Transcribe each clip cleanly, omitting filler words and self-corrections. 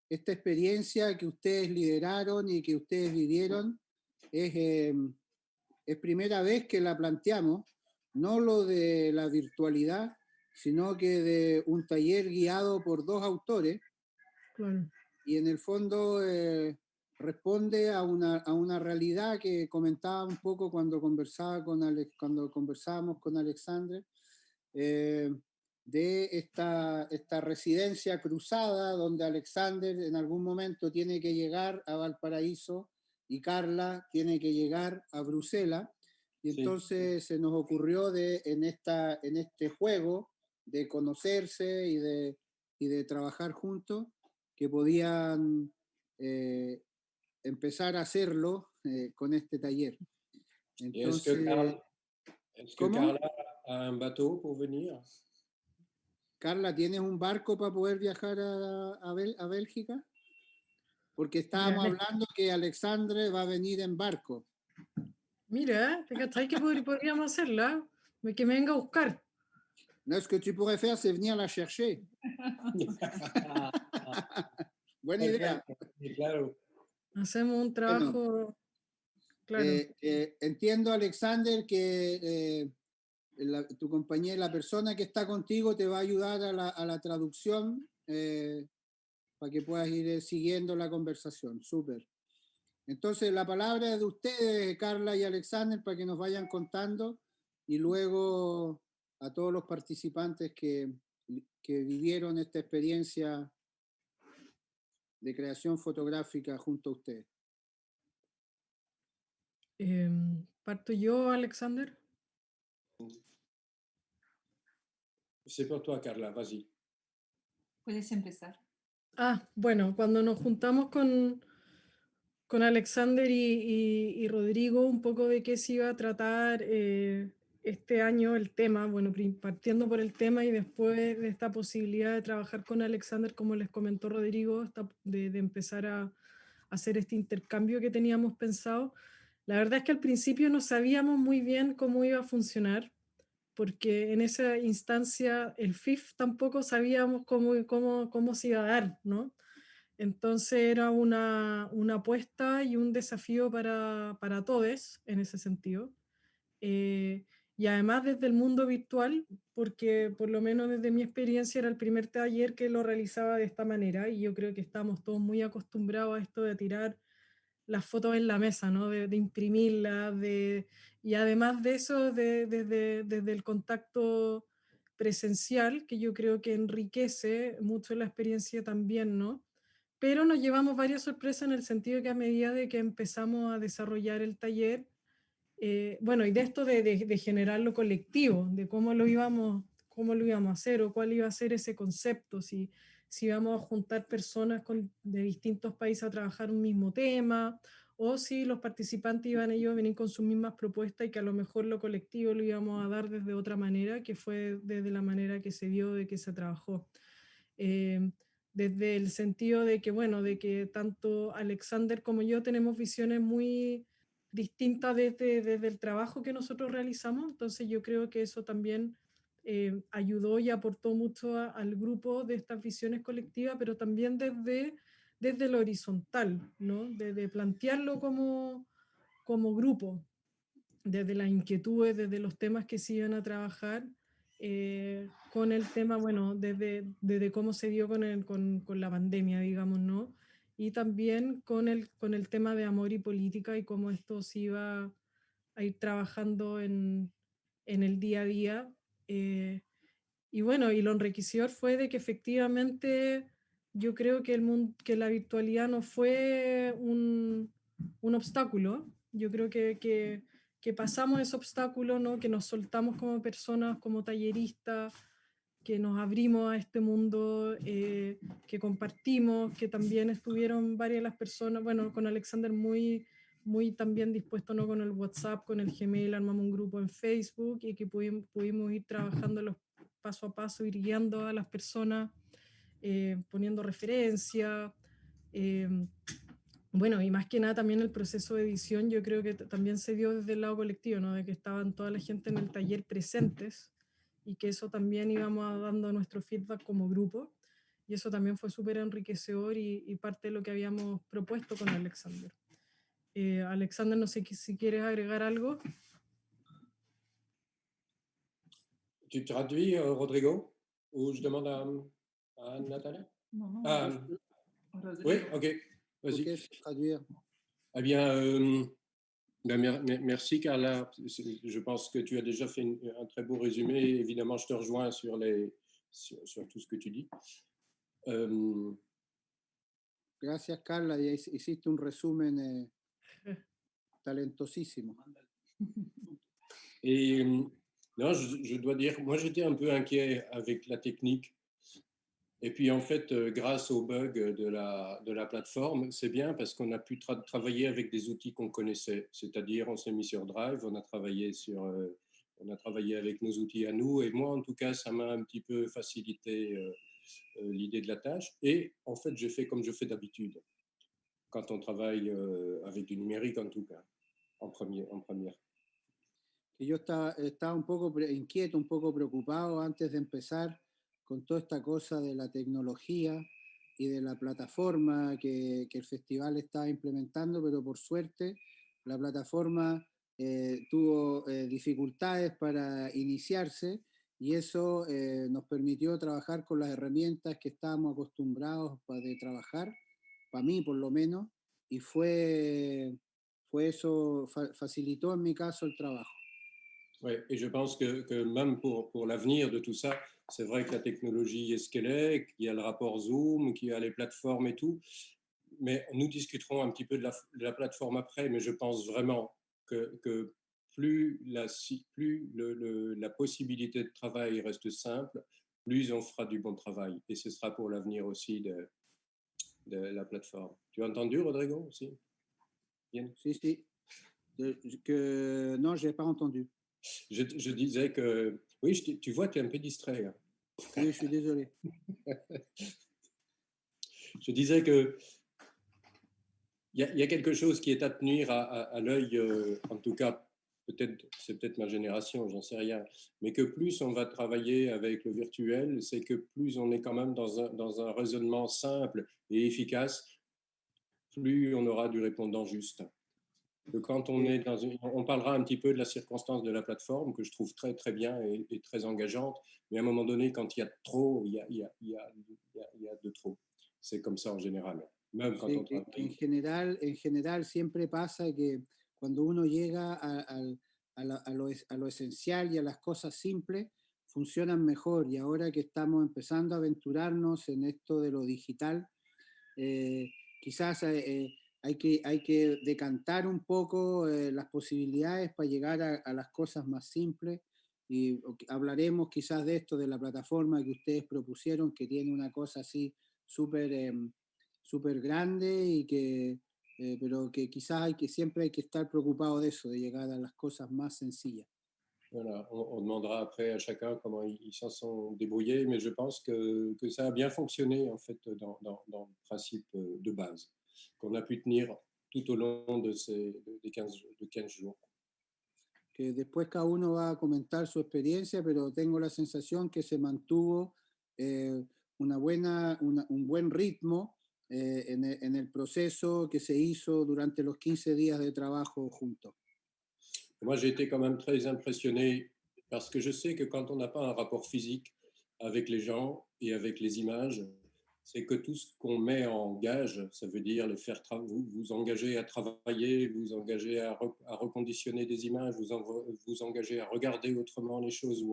esta experiencia que ustedes lideraron y que ustedes vivieron es primera vez que la planteamos, no lo de la virtualidad, sino que de un taller guiado por dos autores, Claro. y en el fondo responde a una realidad que comentaba un poco cuando conversábamos con Alexandre, eh, de esta residencia cruzada donde Alexander en algún momento tiene que llegar a Valparaíso y Carla tiene que llegar a Bruselas, y entonces se nos ocurrió en este juego de conocerse y de trabajar juntos, que podían eh, empezar a hacerlo con este taller. Entonces, est-ce que ¿cómo? Carla a un bateau pour venir? Carla, ¿tienes un barco para poder viajar a Bélgica? Porque estábamos hablando que Alexandre va a venir en barco. Mira, ¿te cachai que podríamos hacerla? Que me venga a buscar. No, ce que tu pourrais faire, c'est venir la chercher. Buena idea. Claro. Hacemos un trabajo, Bueno, claro. entiendo, Alexander, que tu compañera, la persona que está contigo, te va a ayudar a la traducción para que puedas ir siguiendo la conversación. Súper. Entonces, la palabra es de ustedes, Carla y Alexander, para que nos vayan contando, y luego a todos los participantes que vivieron esta experiencia de creación fotográfica junto a ustedes. ¿Parto yo, Alexander? C'est pour toi, Carla, vas-y. Puedes empezar. Bueno, cuando nos juntamos con Alexander y Rodrigo, un poco de qué se iba a tratar este año el tema, bueno, partiendo por el tema y después de esta posibilidad de trabajar con Alexander, como les comentó Rodrigo, de empezar a hacer este intercambio que teníamos pensado. La verdad es que al principio no sabíamos muy bien cómo iba a funcionar, porque en esa instancia el FIF tampoco sabíamos cómo se iba a dar, ¿no? Entonces era una apuesta y un desafío para todos en ese sentido. Y además desde el mundo virtual, porque por lo menos desde mi experiencia era el primer taller que lo realizaba de esta manera, y yo creo que estamos todos muy acostumbrados a esto de tirar las fotos en la mesa, ¿no? De imprimirlas, y además de eso, desde el contacto presencial, que yo creo que enriquece mucho la experiencia también, ¿no? Pero nos llevamos varias sorpresas en el sentido que a medida de que empezamos a desarrollar el taller, bueno, y de esto de generar lo colectivo, de cómo lo íbamos a hacer o cuál iba a ser ese concepto, si íbamos a juntar personas de distintos países a trabajar un mismo tema, o si los participantes iban ellos a venir con sus mismas propuestas y que a lo mejor lo colectivo lo íbamos a dar desde otra manera, que fue desde la manera que se vio de que se trabajó. Desde el sentido de que, bueno, de que tanto Alexander como yo tenemos visiones muy distintas desde el trabajo que nosotros realizamos, entonces yo creo que eso también ayudó y aportó mucho al grupo de estas visiones colectivas, pero también desde lo horizontal, ¿no? De plantearlo como grupo, desde las inquietudes, desde los temas que se iban a trabajar, con el tema, bueno, desde cómo se dio con la pandemia, digamos, ¿no? Y también con el tema de amor y política y cómo esto se iba a ir trabajando en el día a día. Y bueno, y lo enriquecedor fue de que efectivamente yo creo que que la virtualidad no fue un obstáculo. Yo creo que pasamos ese obstáculo, ¿no? Que nos soltamos como personas, como talleristas, que nos abrimos a este mundo, que compartimos, que también estuvieron varias de las personas, bueno, con Alexander muy también dispuesto, ¿no? Con el WhatsApp, con el Gmail, armamos un grupo en Facebook y que pudimos ir trabajando los paso a paso, ir guiando a las personas, poniendo referencias. Bueno, y más que nada también el proceso de edición, yo creo que también se dio desde el lado colectivo, ¿no? De que estaban toda la gente en el taller presentes y que eso también íbamos dando nuestro feedback como grupo. y eso también fue súper enriquecedor y parte de lo que habíamos propuesto con Alexander. Alexander, no sé si quieres agregar algo. Tu traduis, Rodrigo? Ou je demande à Natalia? Non, non, Ah, Rodrigo. oui, ok, ¿Tú vas-y. quieres traduire? Eh bien, merci Carla. Je pense que tu as déjà fait un très beau résumé. Évidemment, je te rejoins sur tout ce que tu dis. Gracias, Carla. Ya hiciste un resumen talentosísimo. Et non, je dois dire, moi j'étais un peu inquiet avec la technique. Et puis en fait, grâce au bug de la plateforme, c'est bien parce qu'on a pu travailler avec des outils qu'on connaissait. C'est-à-dire, on s'est mis sur Drive, on a travaillé avec nos outils à nous. Et moi, en tout cas, ça m'a un petit peu facilité l'idée de la tâche. Et en fait, j'ai fait comme je fais d'habitude quand on travaille avec du numérique, en tout cas, en première. Que yo estaba un poco inquieto, un poco preocupado antes de empezar con toda esta cosa de la tecnología y de la plataforma que el festival estaba implementando, pero por suerte la plataforma tuvo dificultades para iniciarse y eso nos permitió trabajar con las herramientas que estábamos acostumbrados de trabajar, para mí por lo menos, y fue eso, facilitó en mi caso el trabajo. Oui, et je pense que même pour l'avenir de tout ça, c'est vrai que la technologie est ce qu'elle est, qu'il y a le rapport Zoom, qu'il y a les plateformes et tout. Mais nous discuterons un petit peu de la plateforme après, mais je pense vraiment que plus la possibilité de travail reste simple, plus on fera du bon travail. Et ce sera pour l'avenir aussi de la plateforme. Tu as entendu, Rodrigo, aussi? Bien. Sí, sí. Non, je n'ai pas entendu. Je disais que... Oui, tu vois, tu es un peu distrait. Hein. Oui, je suis désolé. Je disais que il y a quelque chose qui est à tenir à l'œil, en tout cas, c'est peut-être ma génération, j'en sais rien, mais que plus on va travailler avec le virtuel, c'est que plus on est quand même dans un raisonnement simple et efficace, plus on aura du répondant juste. Que quand on est on parlera un petit peu de la circonstance de la plateforme, que je trouve très, très bien et très engageante, mais à un moment donné, quand il y a trop, il y a de trop. C'est comme ça en général. Même quand Sí, on travaille. en general siempre pasa que cuando uno llega a lo esencial y a las cosas simples, funcionan mejor. Y ahora que estamos empezando a aventurarnos en esto de lo digital, quizás hay que decantar un poco las posibilidades para llegar a las cosas más simples. Y hablaremos quizás de esto, de la plataforma que ustedes propusieron, que tiene una cosa así súper súper grande y pero que quizás siempre hay que estar preocupado de eso, de llegar a las cosas más sencillas. Voilà, on demandera après à chacun comment ils s'en sont débrouillés, mais je pense que ça a bien fonctionné en fait dans le principe de base, qu'on a pu tenir tout au long des 15 jours. Que después cada uno va a comentar su experiencia, pero tengo la sensación que se mantuvo un buen ritmo en el proceso que se hizo durante los 15 días de trabajo juntos. Moi, j'ai été quand même très impressionné parce que je sais que quand on n'a pas un rapport physique avec les gens et avec les images, c'est que tout ce qu'on met en gage, ça veut dire les faire vous engager à travailler, vous engager à reconditionner des images, vous engager à regarder autrement les choses,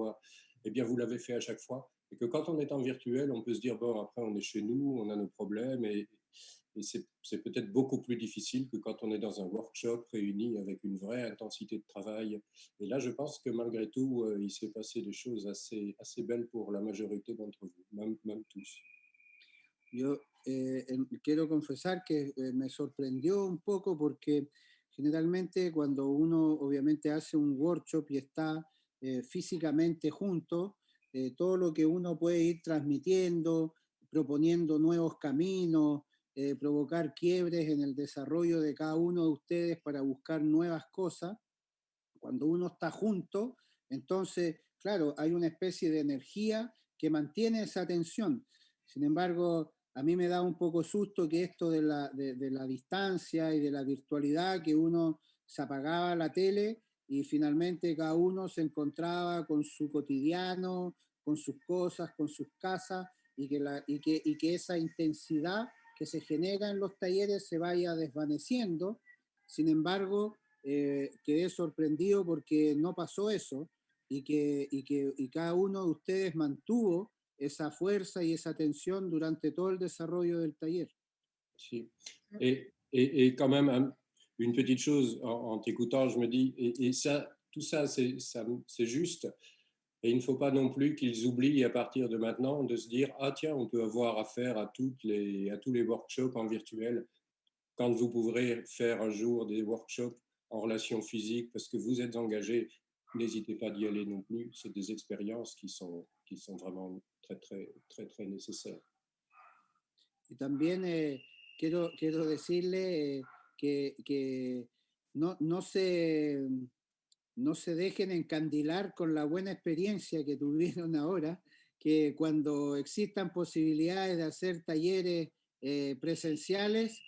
eh bien, vous l'avez fait à chaque fois. Et que quand on est en virtuel, on peut se dire, bon, après, on est chez nous, on a nos problèmes, et c'est peut-être beaucoup plus difficile que quand on est dans un workshop réuni avec une vraie intensité de travail. Et là, je pense que malgré tout, il s'est passé des choses assez belles pour la majorité d'entre vous, même tous. Yo quiero confesar que me sorprendió un poco porque generalmente cuando uno obviamente hace un workshop y está físicamente junto, todo lo que uno puede ir transmitiendo, proponiendo nuevos caminos, provocar quiebres en el desarrollo de cada uno de ustedes para buscar nuevas cosas, cuando uno está junto, entonces, claro, hay una especie de energía que mantiene esa tensión. Sin embargo, a mí me da un poco susto que esto de la distancia y de la virtualidad, que uno se apagaba la tele y finalmente cada uno se encontraba con su cotidiano, con sus cosas, con sus casas, y que esa intensidad que se genera en los talleres se vaya desvaneciendo. Sin embargo, quedé sorprendido porque no pasó eso y cada uno de ustedes mantuvo esa fuerza y esa tensión durante todo el desarrollo del taller. Si. Et quand même, une petite chose, en t'écoutant, je me dis, et ça, tout ça, c'est juste. Et il ne faut pas non plus qu'ils oublient à partir de maintenant de se dire, ah tiens, on peut avoir affaire à tous les workshops en virtuel quand vous pourrez faire un jour des workshops en relation physique parce que vous êtes engagés. N'hésitez pas d'y aller non plus. C'est des expériences qui sont vraiment très, très, très, très nécessaires. Y también quiero decirle que no se dejen encandilar con la buena experiencia que tuvieron ahora, que cuando existan posibilidades de hacer talleres presenciales,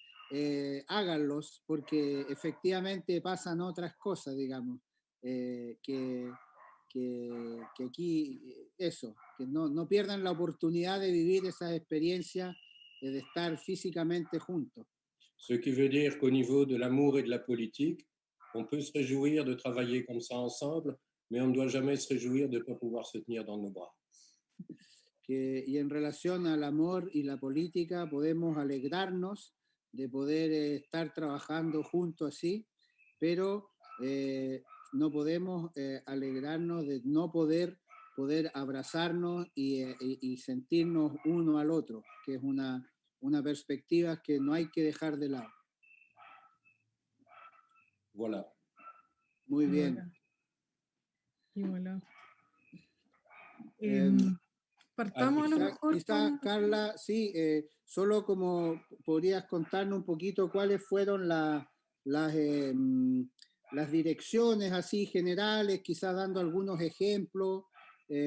háganlos, porque efectivamente pasan otras cosas, digamos, que aquí, eso, que no pierdan la oportunidad de vivir esas experiencias, de estar físicamente juntos. Ce qui veut dire qu'au niveau de l'amour et de la politique, on peut se réjouir de travailler comme ça ensemble, mais on ne doit jamais se réjouir de ne pas pouvoir se tenir dans nos bras. Y en relación al amor y la política, podemos alegrarnos de poder estar trabajando juntos así, pero no podemos alegrarnos de no poder abrazarnos y sentirnos uno al otro, que es una perspectiva que no hay que dejar de lado. Voilà. Muy bien. Y voilà. Em, Partamos a lo mejor quizá, con... Carla, sí, solo como podrías contarnos un poquito cuáles fueron las direcciones así generales, quizás dando algunos ejemplos.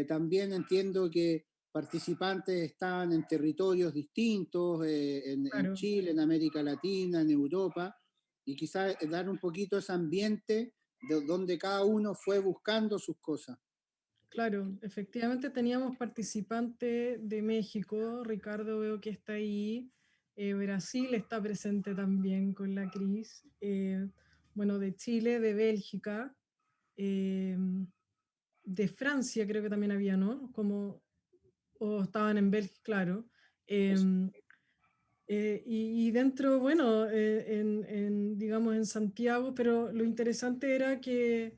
También entiendo que participantes estaban en territorios distintos, en Claro. Chile, en América Latina, en Europa, y quizás dar un poquito ese ambiente de donde cada uno fue buscando sus cosas. Claro, efectivamente teníamos participantes de México, Ricardo veo que está ahí, Brasil está presente también con la Cris, bueno, de Chile, de Bélgica, de Francia creo que también había, ¿no? Como, o estaban en Bélgica, claro. Y dentro, bueno, digamos en Santiago, pero lo interesante era que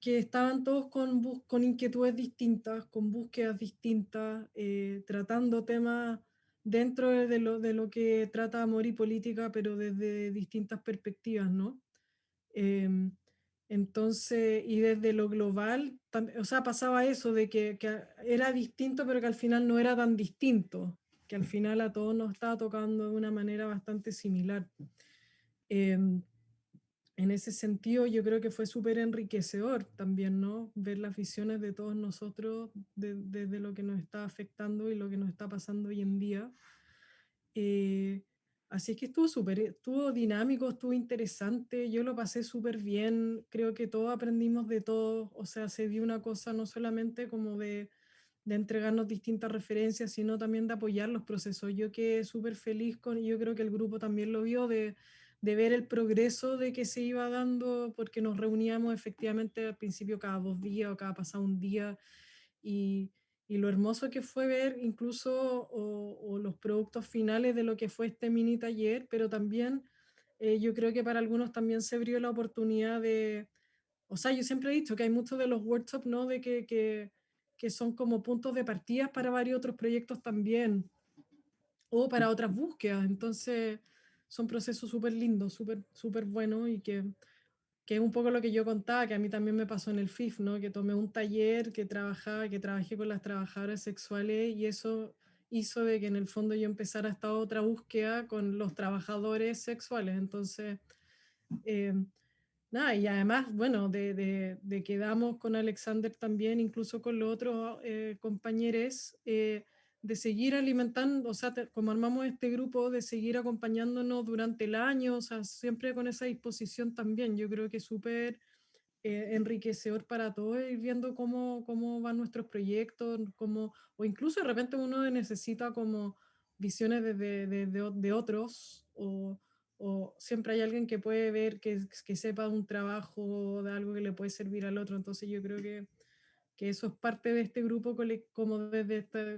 estaban todos con inquietudes distintas, con búsquedas distintas, tratando temas dentro de lo que trata amor y política, pero desde distintas perspectivas, ¿no? Entonces, y desde lo global, o sea, pasaba eso de que era distinto, pero que al final no era tan distinto, que al final a todos nos estaba tocando de una manera bastante similar. En ese sentido, yo creo que fue súper enriquecedor también, ¿no? Ver las visiones de todos nosotros desde lo que nos está afectando y lo que nos está pasando hoy en día. Así que estuvo dinámico, estuvo interesante, yo lo pasé súper bien, creo que todos aprendimos de todo, o sea, se vio una cosa no solamente como de entregarnos distintas referencias, sino también de apoyar los procesos. Yo quedé súper feliz y yo creo que el grupo también lo vio, de ver el progreso de que se iba dando, porque nos reuníamos efectivamente al principio cada 2 días o cada pasado un día, y lo hermoso que fue ver incluso o los productos finales de lo que fue este mini taller, pero también yo creo que para algunos también se abrió la oportunidad de, o sea, yo siempre he dicho que hay muchos de los workshops, ¿no? De que son como puntos de partida para varios otros proyectos también, o para otras búsquedas. Entonces, son procesos súper lindos, súper buenos, y que es un poco lo que yo contaba, que a mí también me pasó en el FIF, ¿no? Que tomé un taller, que trabajé con las trabajadoras sexuales, y eso hizo de que en el fondo yo empezara esta otra búsqueda con los trabajadores sexuales. Entonces, eh, nada, y además, bueno, de quedamos con Alexander también, incluso con los otros compañeros, de seguir alimentando, o sea, como armamos este grupo, de seguir acompañándonos durante el año, o sea, siempre con esa disposición también. Yo creo que es súper enriquecedor para todos ir viendo cómo van nuestros proyectos, o incluso de repente uno necesita como visiones de otros, o siempre hay alguien que puede ver, que sepa un trabajo, de algo que le puede servir al otro. Entonces yo creo que eso es parte de este grupo, como desde esta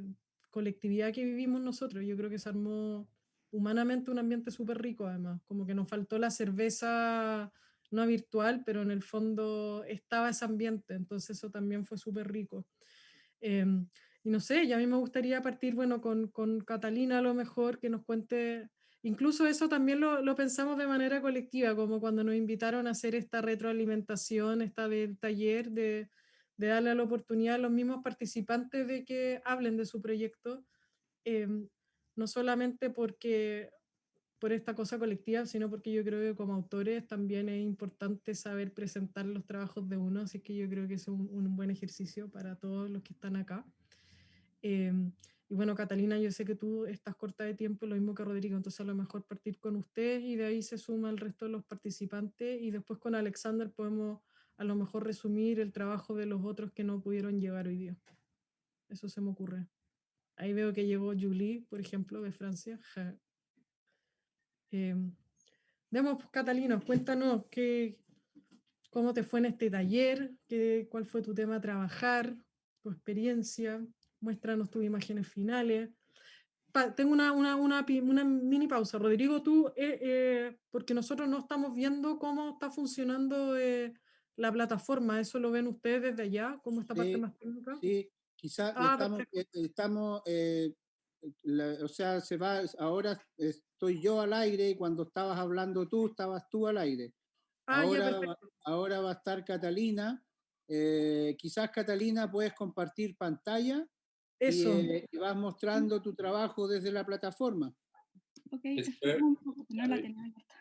colectividad que vivimos nosotros. Yo creo que se armó humanamente un ambiente súper rico, además, como que nos faltó la cerveza no virtual, pero en el fondo estaba ese ambiente, entonces eso también fue súper rico. Y no sé, y a mí me gustaría partir, bueno, con Catalina a lo mejor, que nos cuente, incluso eso también lo pensamos de manera colectiva, como cuando nos invitaron a hacer esta retroalimentación, esta del taller, de darle la oportunidad a los mismos participantes de que hablen de su proyecto, no solamente por esta cosa colectiva, sino porque yo creo que como autores también es importante saber presentar los trabajos de uno, así que yo creo que es un buen ejercicio para todos los que están acá. Y bueno, Catalina, yo sé que tú estás corta de tiempo, lo mismo que Rodrigo, entonces a lo mejor partir con usted y de ahí se suma el resto de los participantes y después con Alexander podemos a lo mejor resumir el trabajo de los otros que no pudieron llegar hoy día. Eso se me ocurre. Ahí veo que llegó Julie, por ejemplo, de Francia. Demos, pues, Catalina, cuéntanos cómo te fue en este taller, cuál fue tu tema a trabajar, tu experiencia, muéstranos tus imágenes finales. Tengo una mini pausa. Rodrigo, tú, porque nosotros no estamos viendo cómo está funcionando la plataforma, ¿eso lo ven ustedes desde allá? ¿Cómo esta parte Sí, más técnica? sí, quizás Perfecto. o sea, ahora estoy yo al aire y cuando estabas hablando tú, estabas tú al aire. Ya, Ahora, perfecto. ahora va a estar Catalina. Quizás Catalina puedes compartir pantalla Eso. y vas mostrando tu trabajo desde la plataforma. Ok, Est-ce espera que- un poco, no la Oui. tenía abierta.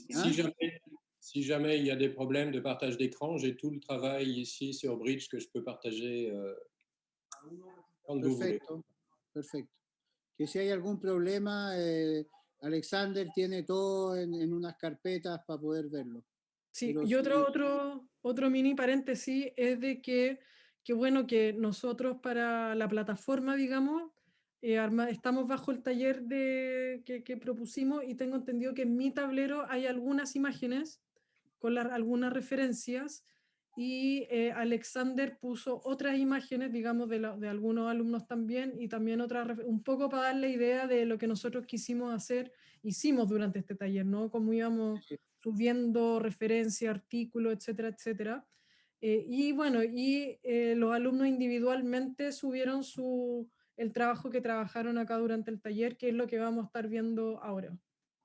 Hein? Si jamais il y a des problèmes de partage d'écran, j'ai tout le travail ici sur Bridge que je peux partager quand vous voulez. Perfecto, perfecto. Que si hay algún problema, Alexander tiene todo en unas carpetas para poder verlo. Sí, Pero y sí, otro mini paréntesis es de que bueno, que nosotros para la plataforma, digamos, estamos bajo el taller que propusimos y tengo entendido que en mi tablero hay algunas imágenes con algunas referencias y Alexander puso otras imágenes, digamos, de algunos alumnos también y también un poco para darle idea de lo que nosotros hicimos durante este taller, ¿no? Cómo íbamos subiendo referencias, artículos, etcétera, etcétera. Y bueno, los alumnos individualmente subieron el trabajo que trabajaron acá durante el taller, que es lo que vamos a estar viendo ahora.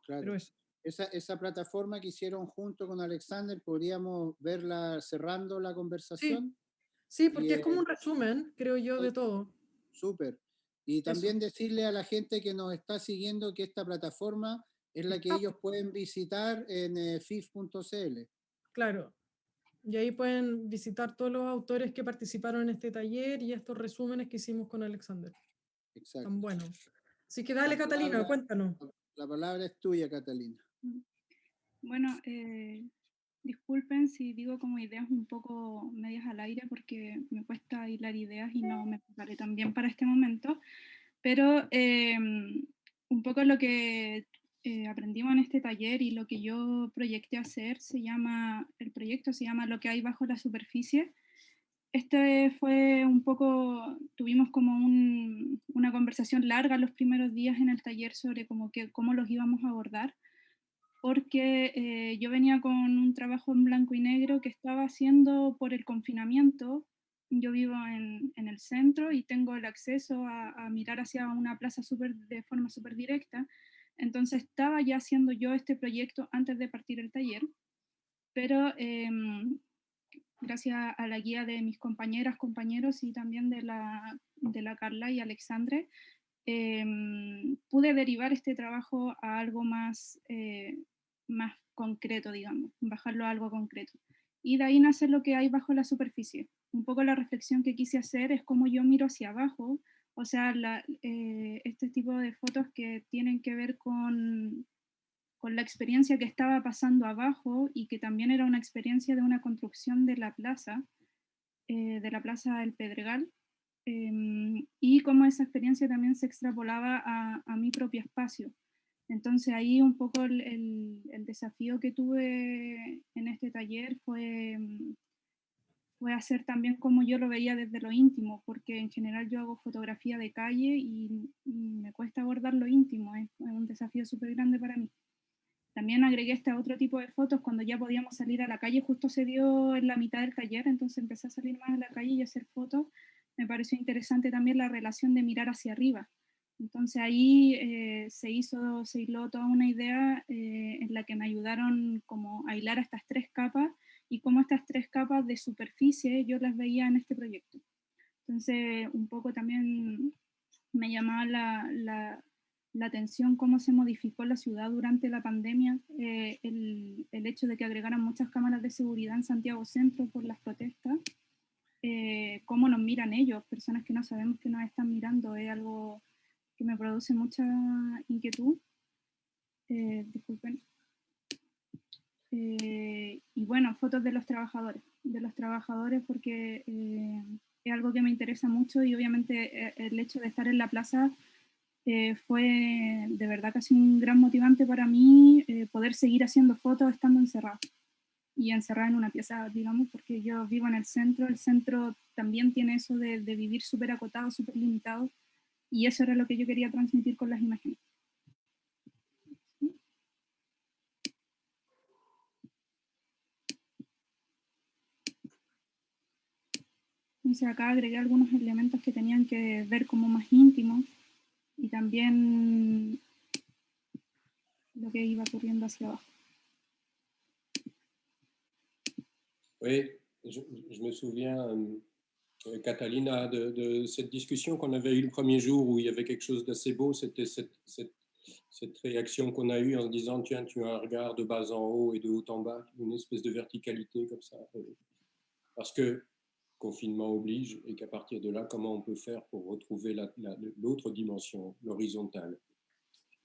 claro. Pero eso. Esa plataforma que hicieron junto con Alexander, podríamos verla cerrando la Sí, conversación. sí, Y, porque es como un resumen, creo yo, de todo. súper. Y Eso. también decirle a la gente que nos está siguiendo que esta plataforma es la que Está, ellos pueden visitar en fif.cl. claro. Y ahí pueden visitar todos los autores que participaron en este taller y estos resúmenes que hicimos con Alexander. Exacto. Tan buenos. Así que dale, Catalina, cuéntanos. La palabra es tuya, Catalina. Bueno, disculpen si digo como ideas un poco medias al aire porque me cuesta hilar ideas y no me preparé tan bien para este momento, pero un poco lo que aprendimos en este taller y lo que yo proyecté hacer el proyecto se llama Lo que hay bajo la superficie. Este fue un poco, tuvimos como una conversación larga los primeros días en el taller sobre cómo los íbamos a abordar, porque yo venía con un trabajo en blanco y negro que estaba haciendo por el confinamiento. Yo vivo en el centro y tengo el acceso a mirar hacia una plaza de forma súper directa. Entonces estaba ya haciendo yo este proyecto antes de partir el taller, pero gracias a la guía de mis compañeras, compañeros y también de la Carla y Alexandre, pude derivar este trabajo a algo más concreto, digamos, bajarlo a algo concreto. Y de ahí nace lo que hay bajo la superficie. Un poco la reflexión que quise hacer es cómo yo miro hacia abajo O sea, este tipo de fotos que tienen que ver con la experiencia que estaba pasando abajo y que también era una experiencia de una construcción de la plaza del Pedregal, y cómo esa experiencia también se extrapolaba a mi propio espacio. Entonces ahí un poco el desafío que tuve en este taller fue hacer también como yo lo veía desde lo íntimo, porque en general yo hago fotografía de calle y me cuesta abordar lo íntimo, es un desafío súper grande para mí. También agregué este otro tipo de fotos cuando ya podíamos salir a la calle, justo se dio en la mitad del taller, entonces empecé a salir más a la calle y hacer fotos. Me pareció interesante también la relación de mirar hacia arriba. Entonces ahí se hiló toda una idea en la que me ayudaron como a hilar estas tres capas y cómo estas tres capas de superficie yo las veía en este proyecto. Entonces un poco también me llamaba la atención cómo se modificó la ciudad durante la pandemia, el hecho de que agregaran muchas cámaras de seguridad en Santiago Centro por las protestas, cómo nos miran ellos, personas que no sabemos que nos están mirando, es algo que me produce mucha inquietud. Disculpen. Y bueno, fotos de los trabajadores porque es algo que me interesa mucho y obviamente el hecho de estar en la plaza fue de verdad casi un gran motivante para mí poder seguir haciendo fotos estando encerrada y encerrada en una pieza, digamos, porque yo vivo en el centro también tiene eso de vivir súper acotado, súper limitado, y eso era lo que yo quería transmitir con las imágenes. Entonces acá agregué algunos elementos que tenían que ver como más íntimos y también lo que iba ocurriendo hacia abajo. Oui, je me souviens, Catalina, de cette discussion qu'on avait eue le premier jour où il y avait quelque chose d'assez beau, c'était cette réaction qu'on a eue en se disant, tiens, tu as un regard de bas en haut et de haut en bas, une espèce de verticalité comme ça. Parce que confinement oblige et qu'à partir de là, comment on peut faire pour retrouver l'autre dimension, l'horizontale,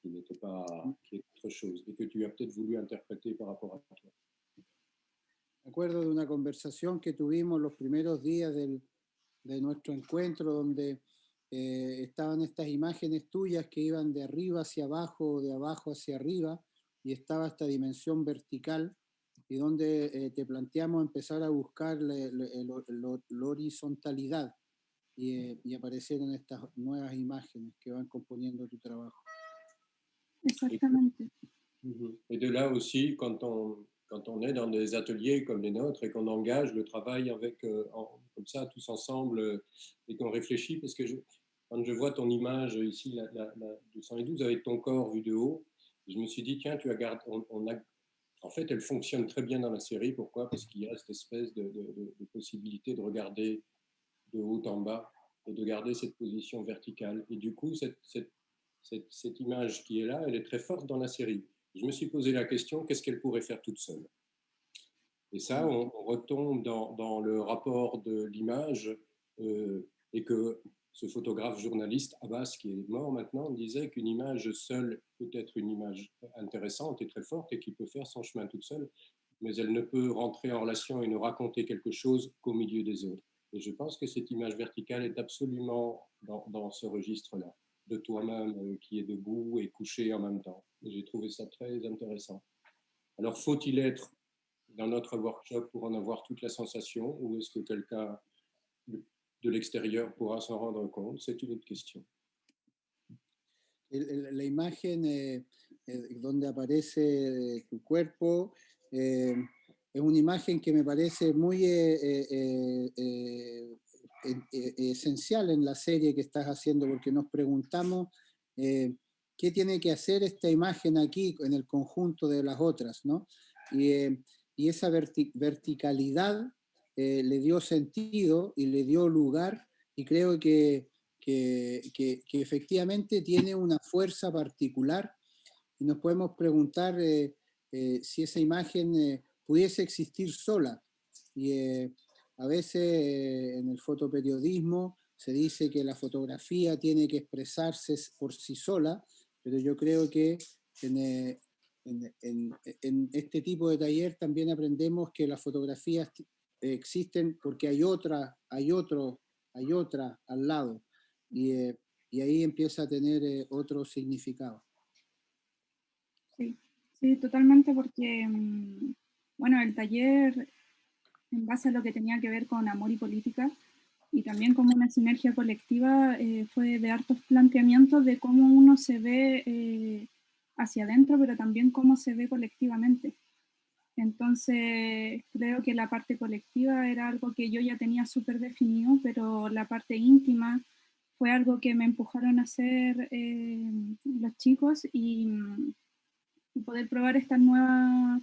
qui n'était pas, qui est autre chose, et que tu as peut-être voulu interpréter par rapport à toi. Me acuerdo de una conversación que tuvimos los primeros días de nuestro encuentro, donde estaban estas imágenes tuyas que iban de arriba hacia abajo o de abajo hacia arriba, y estaba esta dimensión vertical, y donde te planteamos empezar a buscar la horizontalidad, y aparecieron estas nuevas imágenes que van componiendo tu trabajo. Exactamente. Et de là aussi, quand on est dans des ateliers comme les nôtres et qu'on engage le travail avec, comme ça, tous ensemble, et qu'on réfléchit, parce que quand je vois ton image ici, la 212, avec ton corps vu de haut, je me suis dit, tiens, tu as gardé, en fait, elle fonctionne très bien dans la série. Pourquoi? Parce qu'il y a cette espèce de possibilité de regarder de haut en bas et de garder cette position verticale. Et du coup, cette image qui est là, elle est très forte dans la série. Je me suis posé la question, qu'est-ce qu'elle pourrait faire toute seule? Et ça, on retombe dans le rapport de l'image, et que ce photographe journaliste, Abbas, qui est mort maintenant, disait qu'une image seule peut être une image intéressante et très forte et qui peut faire son chemin toute seule, mais elle ne peut rentrer en relation et ne raconter quelque chose qu'au milieu des autres. Et je pense que cette image verticale est absolument dans ce registre-là, de toi-même qui est debout et couché en même temps. Et j'ai trouvé ça très intéressant. Alors, faut-il être dans notre workshop pour en avoir toute la sensation, ou est-ce que quelqu'un de l'extérieur pourra s'en rendre compte? C'est une autre question. La imagen donde aparece tu cuerpo es una imagen que me parece muy esencial en la serie que estás haciendo, porque nos preguntamos qué tiene que hacer esta imagen aquí en el conjunto de las otras, ¿no? Y esa verticalidad le dio sentido y le dio lugar, y creo que efectivamente tiene una fuerza particular, y nos podemos preguntar si esa imagen pudiese existir sola. Y a veces en el fotoperiodismo se dice que la fotografía tiene que expresarse por sí sola, pero yo creo que en este tipo de taller también aprendemos que las fotografías existen porque hay otra, hay otro, hay otra al lado, y ahí empieza a tener otro significado. Sí, sí, totalmente, porque, bueno, el taller, en base a lo que tenía que ver con amor y política, y también como una sinergia colectiva, fue de hartos planteamientos de cómo uno se ve hacia adentro, pero también cómo se ve colectivamente. Entonces, creo que la parte colectiva era algo que yo ya tenía súper definido, pero la parte íntima fue algo que me empujaron a hacer los chicos, y poder probar esta nueva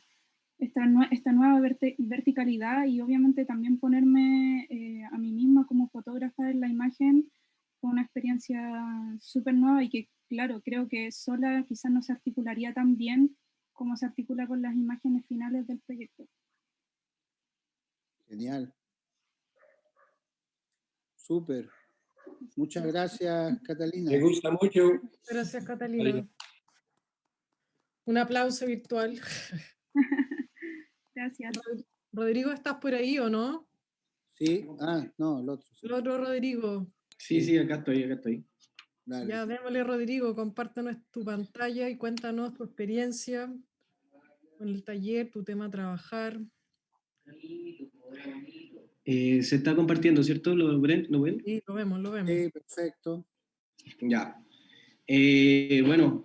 verticalidad, y obviamente también ponerme a mí misma como fotógrafa en la imagen fue una experiencia súper nueva, y que, claro, creo que sola quizás no se articularía tan bien como se articula con las imágenes finales del proyecto. Genial. Súper. Muchas gracias, Catalina. Me gusta mucho. Gracias, Catalina. Un aplauso virtual. Gracias. Rodrigo, ¿estás por ahí o no? Sí, no, el otro. Sí. El otro Rodrigo. Sí, acá estoy. Dale. Ya, démosle, Rodrigo, compártanos tu pantalla y cuéntanos tu experiencia en el taller, tu tema a trabajar. Se está compartiendo, ¿cierto? ¿Lo ven? Sí, lo vemos. Sí, perfecto. Ya. Bueno,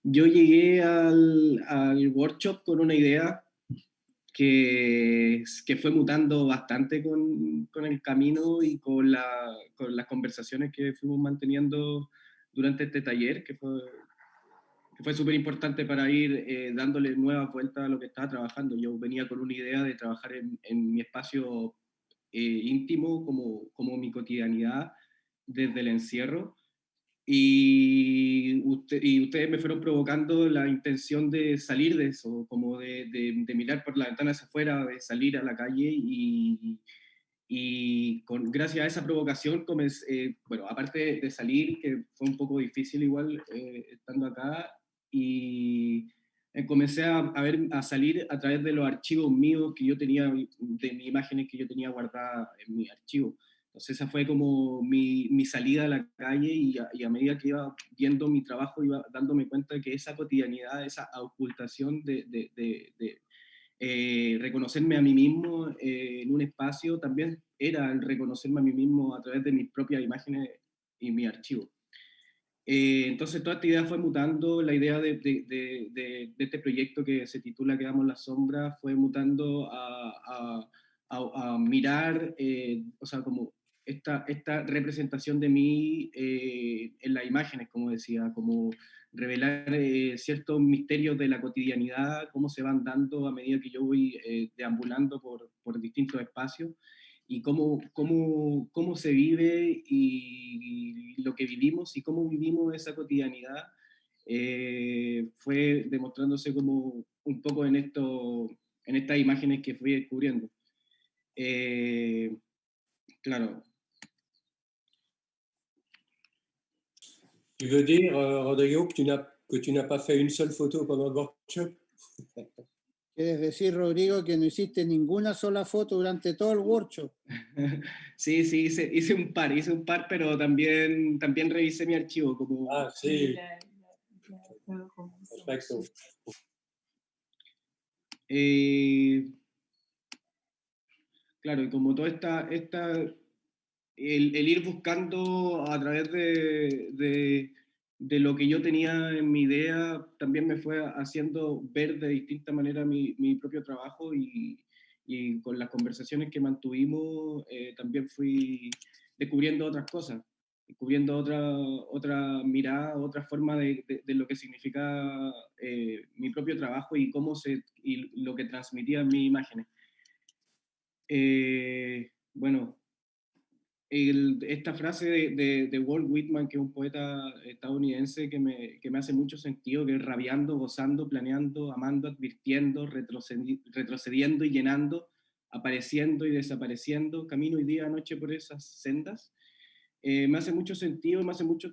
yo llegué al workshop con una idea que fue mutando bastante con el camino y con las conversaciones que fuimos manteniendo durante este taller, que fue súper importante para ir dándole nuevas vueltas a lo que estaba trabajando. Yo venía con una idea de trabajar en mi espacio íntimo, como mi cotidianidad desde el encierro, y ustedes me fueron provocando la intención de salir de eso, como de mirar por la ventana hacia afuera, de salir a la calle, gracias a esa provocación comencé, bueno, aparte de salir, que fue un poco difícil igual estando acá, y comencé a salir a través de los archivos míos que yo tenía, de mis imágenes que yo tenía guardadas en mi archivo. Entonces esa fue como mi salida a la calle, y a medida que iba viendo mi trabajo iba dándome cuenta de que esa cotidianidad, esa ocultación de reconocerme a mí mismo en un espacio, también era el reconocerme a mí mismo a través de mis propias imágenes y mi archivo. Entonces toda esta idea fue mutando, la idea de este proyecto que se titula Quedamos en la sombra fue mutando a mirar, o sea, como esta representación de mí en las imágenes, como decía, como revelar ciertos misterios de la cotidianidad, cómo se van dando a medida que yo voy deambulando por distintos espacios, y cómo se vive y lo que vivimos y cómo vivimos esa cotidianidad, fue demostrándose como un poco en estas imágenes que fui descubriendo. Claro. Tu veux dire, Rodrigo, que tu n'as pas fait une seule photo pendant le workshop? ¿Quieres decir, Rodrigo, que no hiciste ninguna sola foto durante todo el workshop? Sí, hice un par, pero también revisé mi archivo. Sí. Perfecto. Claro, y como toda el ir buscando a través de lo que yo tenía en mi idea, también me fue haciendo ver de distinta manera mi propio trabajo, y con las conversaciones que mantuvimos también fui descubriendo otras cosas, descubriendo otra mirada, otra forma de lo que significa mi propio trabajo y y lo que transmitía en mis imágenes. Bueno, esta frase de Walt Whitman, que es un poeta estadounidense que me hace mucho sentido, que es rabiando, gozando, planeando, amando, advirtiendo, retrocediendo y llenando, apareciendo y desapareciendo, camino y día, noche por esas sendas. Me hace mucho sentido,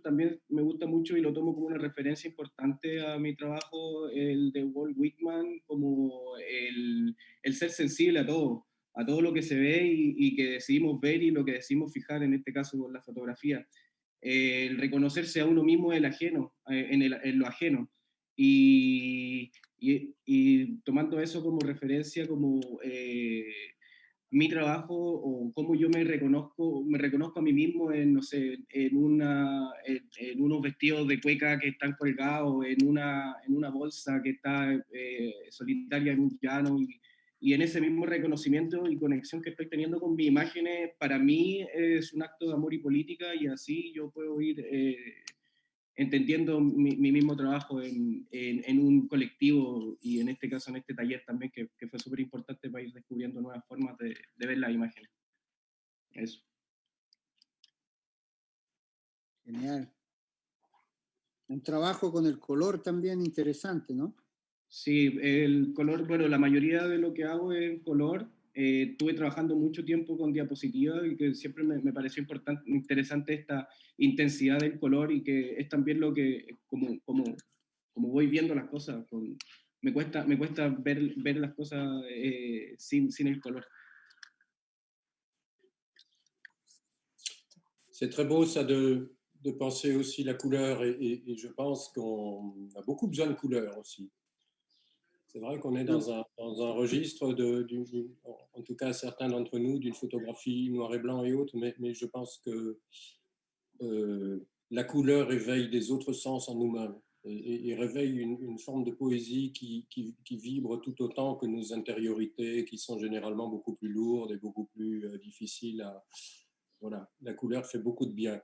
también me gusta mucho y lo tomo como una referencia importante a mi trabajo, el de Walt Whitman, como el ser sensible a todo lo que se ve y que decidimos ver y lo que decidimos fijar, en este caso con la fotografía. El reconocerse a uno mismo el ajeno, en lo ajeno. Y tomando eso como referencia, como mi trabajo o cómo yo me reconozco a mí mismo en, no sé, en unos vestidos de cueca que están colgados, en una bolsa que está solitaria en un llano, y en ese mismo reconocimiento y conexión que estoy teniendo con mis imágenes, para mí es un acto de amor y política, y así yo puedo ir entendiendo mi mismo trabajo en un colectivo, y en este caso en este taller también, que fue súper importante para ir descubriendo nuevas formas de ver las imágenes. Eso. Genial. Un trabajo con el color también interesante, ¿no? Sí, el color, bueno, la mayoría de lo que hago es en color. Estuve trabajando mucho tiempo con diapositivas, y que siempre me pareció interesante esta intensidad del color, y que es también lo que, como voy viendo las cosas, me cuesta ver las cosas sin el color. C'est très beau ça de penser aussi la couleur, et je pense qu'on a beaucoup besoin de couleur aussi. C'est vrai qu'on est dans un registre, en tout cas certains d'entre nous, d'une photographie noir et blanc et autres, mais je pense que la couleur éveille des autres sens en nous-mêmes, et réveille une forme de poésie qui vibre tout autant que nos intériorités, qui sont généralement beaucoup plus lourdes et beaucoup plus difficiles à... Voilà, la couleur fait beaucoup de bien.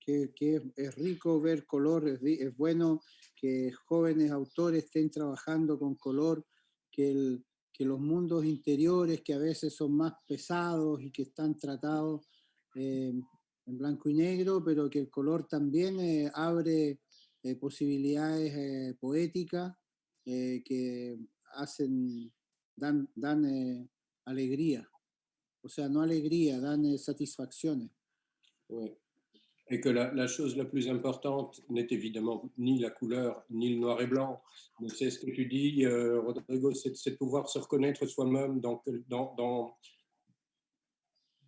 Que es rico ver color, es bueno que jóvenes autores estén trabajando con color, que los mundos interiores, que a veces son más pesados y que están tratados en blanco y negro, pero que el color también abre posibilidades poéticas que dan alegría. O sea, no alegría, dan satisfacciones. Ouais. Et que la chose la plus importante n'est évidemment ni la couleur, ni le noir et blanc. Mais c'est ce que tu dis, Rodrigo, c'est de pouvoir se reconnaître soi-même dans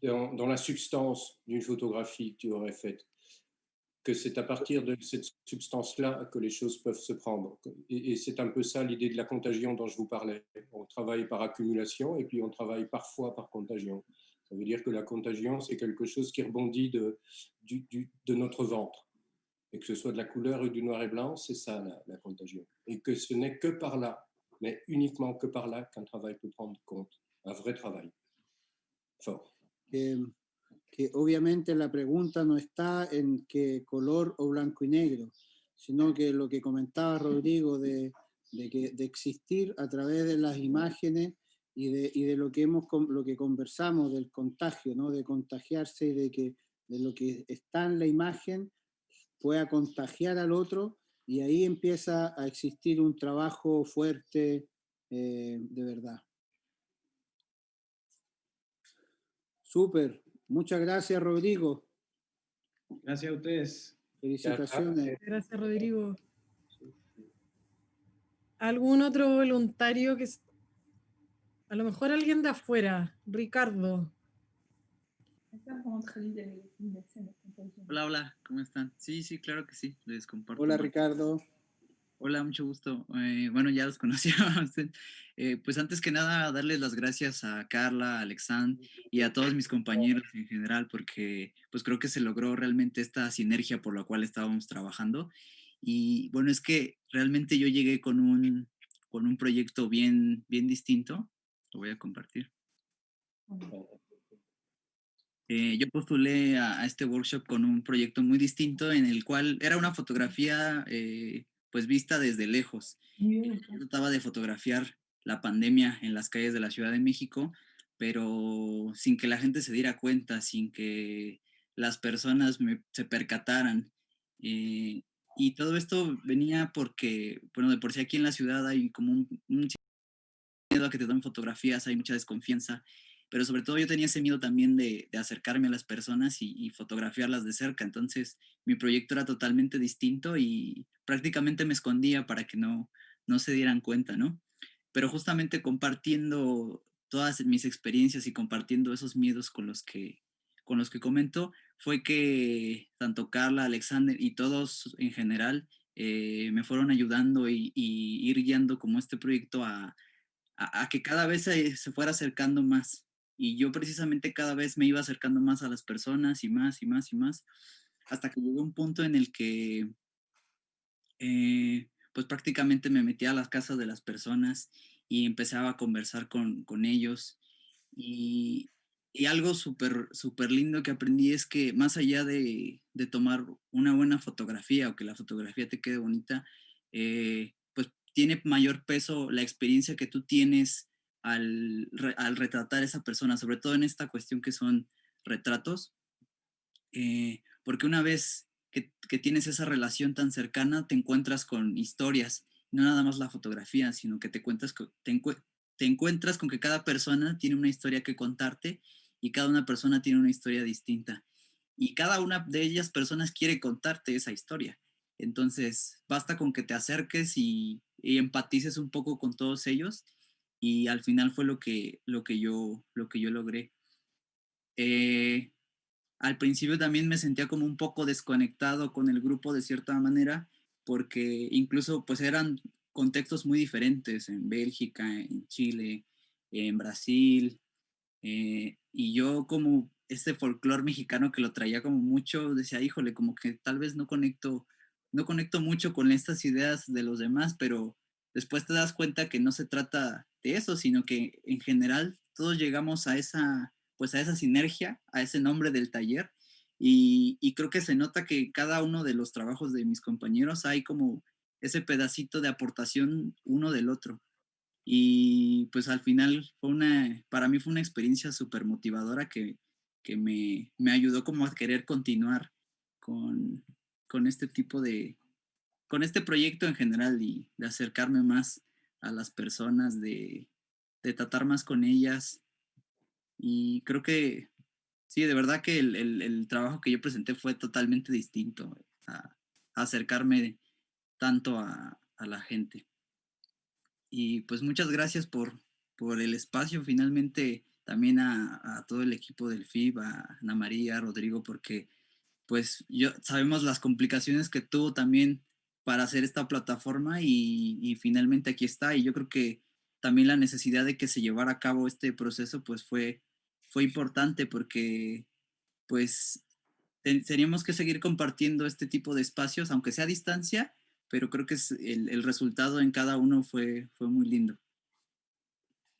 la substance d'une photographie que tu aurais faite. Que c'est à partir de cette substance-là que les choses peuvent se prendre. Et c'est un peu ça l'idée de la contagion dont je vous parlais. On travaille par accumulation, et puis on travaille parfois par contagion. Ça veut dire que la contagion, c'est quelque chose qui rebondit de notre ventre. Et que ce soit de la couleur ou du noir et blanc, c'est ça la contagion. Et que ce n'est que par là, mais uniquement que par là, qu'un travail peut prendre compte. Un vrai travail. Fort. Que obviamente la pregunta no está en qué color o blanco y negro, sino que lo que comentaba Rodrigo de existir a través de las imágenes y de lo que conversamos del contagio, ¿no? De contagiarse, y de lo que está en la imagen pueda contagiar al otro, y ahí empieza a existir un trabajo fuerte de verdad. Súper. Muchas gracias, Rodrigo. Gracias a ustedes. Felicitaciones. Gracias, Rodrigo. ¿Algún otro voluntario que... A lo mejor alguien de afuera? Ricardo. Hola, hola, ¿cómo están? Sí, claro que sí, les comparto. Hola, Ricardo. Hola, mucho gusto. Bueno, ya los conocía. Pues antes que nada, darles las gracias a Carla, a Alexandre y a todos mis compañeros en general, porque pues creo que se logró realmente esta sinergia por la cual estábamos trabajando. Y bueno, es que realmente yo llegué con un proyecto bien distinto. Lo voy a compartir. Yo postulé a este workshop con un proyecto muy distinto, en el cual era una fotografía pues vista desde lejos. Yo trataba de fotografiar la pandemia en las calles de la Ciudad de México, pero sin que la gente se diera cuenta, sin que las personas se percataran. Y todo esto venía porque, bueno, de por sí aquí en la ciudad hay como un miedo a que te tomen fotografías, hay mucha desconfianza, pero sobre todo yo tenía ese miedo también de acercarme a las personas y fotografiarlas de cerca. Entonces mi proyecto era totalmente distinto y prácticamente me escondía para que no se dieran cuenta, ¿no? Pero justamente compartiendo todas mis experiencias y compartiendo esos miedos con los que comento, fue que tanto Carla, Alexander y todos en general me fueron ayudando y ir guiando como este proyecto a que cada vez se fuera acercando más. Y yo precisamente cada vez me iba acercando más a las personas y más y más y más, hasta que llegó un punto en el que pues prácticamente me metía a las casas de las personas y empezaba a conversar con ellos. Y, y algo súper lindo que aprendí es que más allá de tomar una buena fotografía o que la fotografía te quede bonita, pues tiene mayor peso la experiencia que tú tienes al retratar a esa persona, sobre todo en esta cuestión que son retratos, porque una vez que tienes esa relación tan cercana, te encuentras con historias, no nada más la fotografía, sino que te encuentras con que cada persona tiene una historia que contarte y cada una persona tiene una historia distinta. Y cada una de ellas personas quiere contarte esa historia. Entonces, basta con que te acerques y empatices un poco con todos ellos y al final fue lo que yo logré. Al principio también me sentía como un poco desconectado con el grupo de cierta manera, porque incluso pues eran contextos muy diferentes en Bélgica, en Chile, en Brasil, y yo como este folclore mexicano que lo traía como mucho, decía, híjole, como que tal vez no conecto mucho con estas ideas de los demás, pero después te das cuenta que no se trata de eso, sino que en general todos llegamos a pues a esa sinergia, a ese nombre del taller, y creo que se nota que cada uno de los trabajos de mis compañeros hay como ese pedacito de aportación uno del otro. Y pues al final para mí fue una experiencia súper motivadora que me ayudó como a querer continuar con, con este tipo con este proyecto en general y de acercarme más a las personas, de tratar más con ellas. Y creo que sí, de verdad que el trabajo que yo presenté fue totalmente distinto a acercarme tanto a la gente. Y pues muchas gracias por el espacio, finalmente también a todo el equipo del FIB, a Ana María, a Rodrigo, porque pues sabemos las complicaciones que tuvo también para hacer esta plataforma y finalmente aquí está. Y yo creo que también la necesidad de que se llevara a cabo este proceso pues fue importante porque pues teníamos que seguir compartiendo este tipo de espacios, aunque sea a distancia, pero creo que el resultado en cada uno fue muy lindo.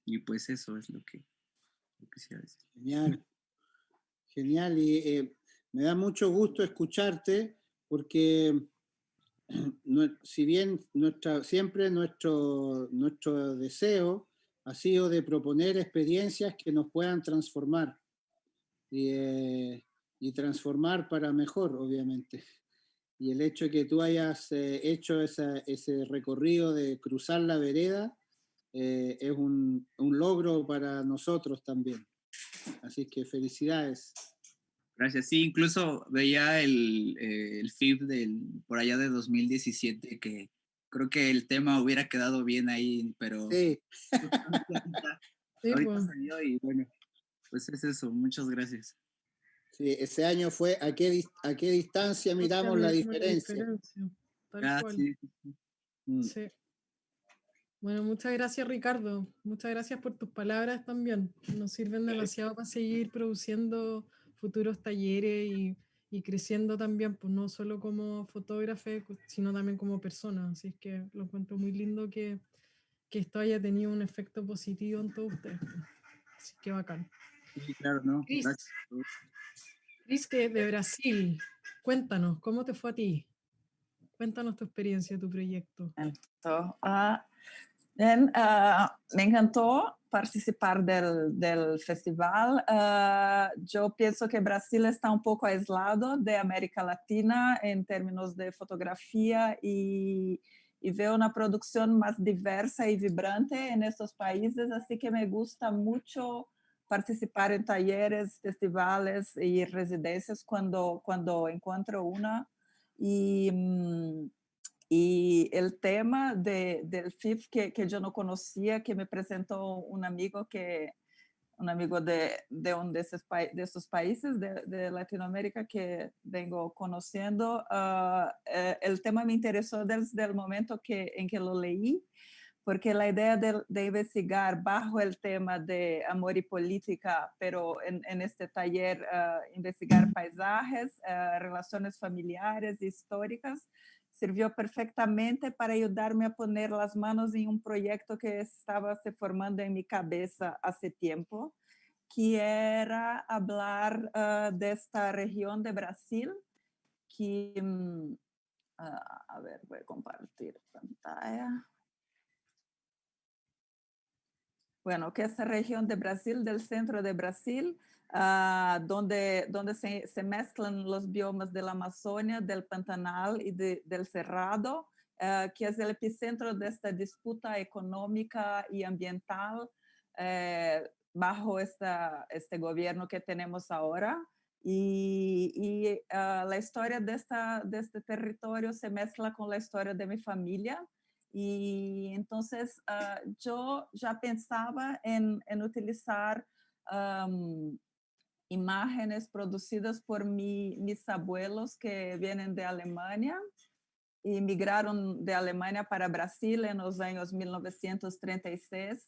Y pues eso es lo que quisiera decir. Genial, genial. Y me da mucho gusto escucharte porque si bien siempre nuestro deseo ha sido de proponer experiencias que nos puedan transformar y transformar para mejor, obviamente. Y el hecho de que tú hayas hecho ese recorrido de cruzar la vereda es un logro para nosotros también. Así que felicidades. Gracias. Sí, incluso veía el FIB por allá de 2017 que creo que el tema hubiera quedado bien ahí, pero Sí. ahorita salió y bueno, pues es eso. Muchas gracias. Sí, ese año fue a qué distancia miramos la diferencia. Tal cual. Sí. Sí. Bueno, muchas gracias, Ricardo. Muchas gracias por tus palabras también. Nos sirven demasiado para seguir produciendo futuros talleres y creciendo también, pues no solo como fotógrafo, sino también como persona. Así es que lo encuentro muy lindo que esto haya tenido un efecto positivo en todos ustedes. Así que bacán. Sí, claro, ¿no? Gracias. Cris, de Brasil, cuéntanos, ¿cómo te fue a ti? Cuéntanos tu experiencia, tu proyecto. Me encantó participar del festival. Yo pienso que Brasil está un poco aislado de América Latina en términos de fotografía y y veo una producción más diversa y vibrante en estos países, así que me gusta mucho participar en talleres, festivales y residencias cuando encuentro una. Y, y el tema del FIF que yo no conocía, que me presentó un amigo de uno de esos países de Latinoamérica que vengo conociendo, el tema me interesó desde el momento en que lo leí, porque la idea de investigar bajo el tema de amor y política, pero en este taller investigar paisajes, relaciones familiares, históricas, sirvió perfectamente para ayudarme a poner las manos en un proyecto que estaba se formando en mi cabeza hace tiempo, que era hablar de esta región de Brasil, que, a ver, voy a compartir pantalla. Bueno, que esta región de Brasil, del centro de Brasil, donde se mezclan los biomas de la Amazonia, del Pantanal y del Cerrado, que es el epicentro de esta disputa económica y ambiental bajo este gobierno que tenemos ahora. Y la historia de este territorio se mezcla con la historia de mi familia. Y entonces yo ya pensaba en utilizar imágenes producidas por mis abuelos que vienen de Alemania y migraron de Alemania para Brasil en los años 1936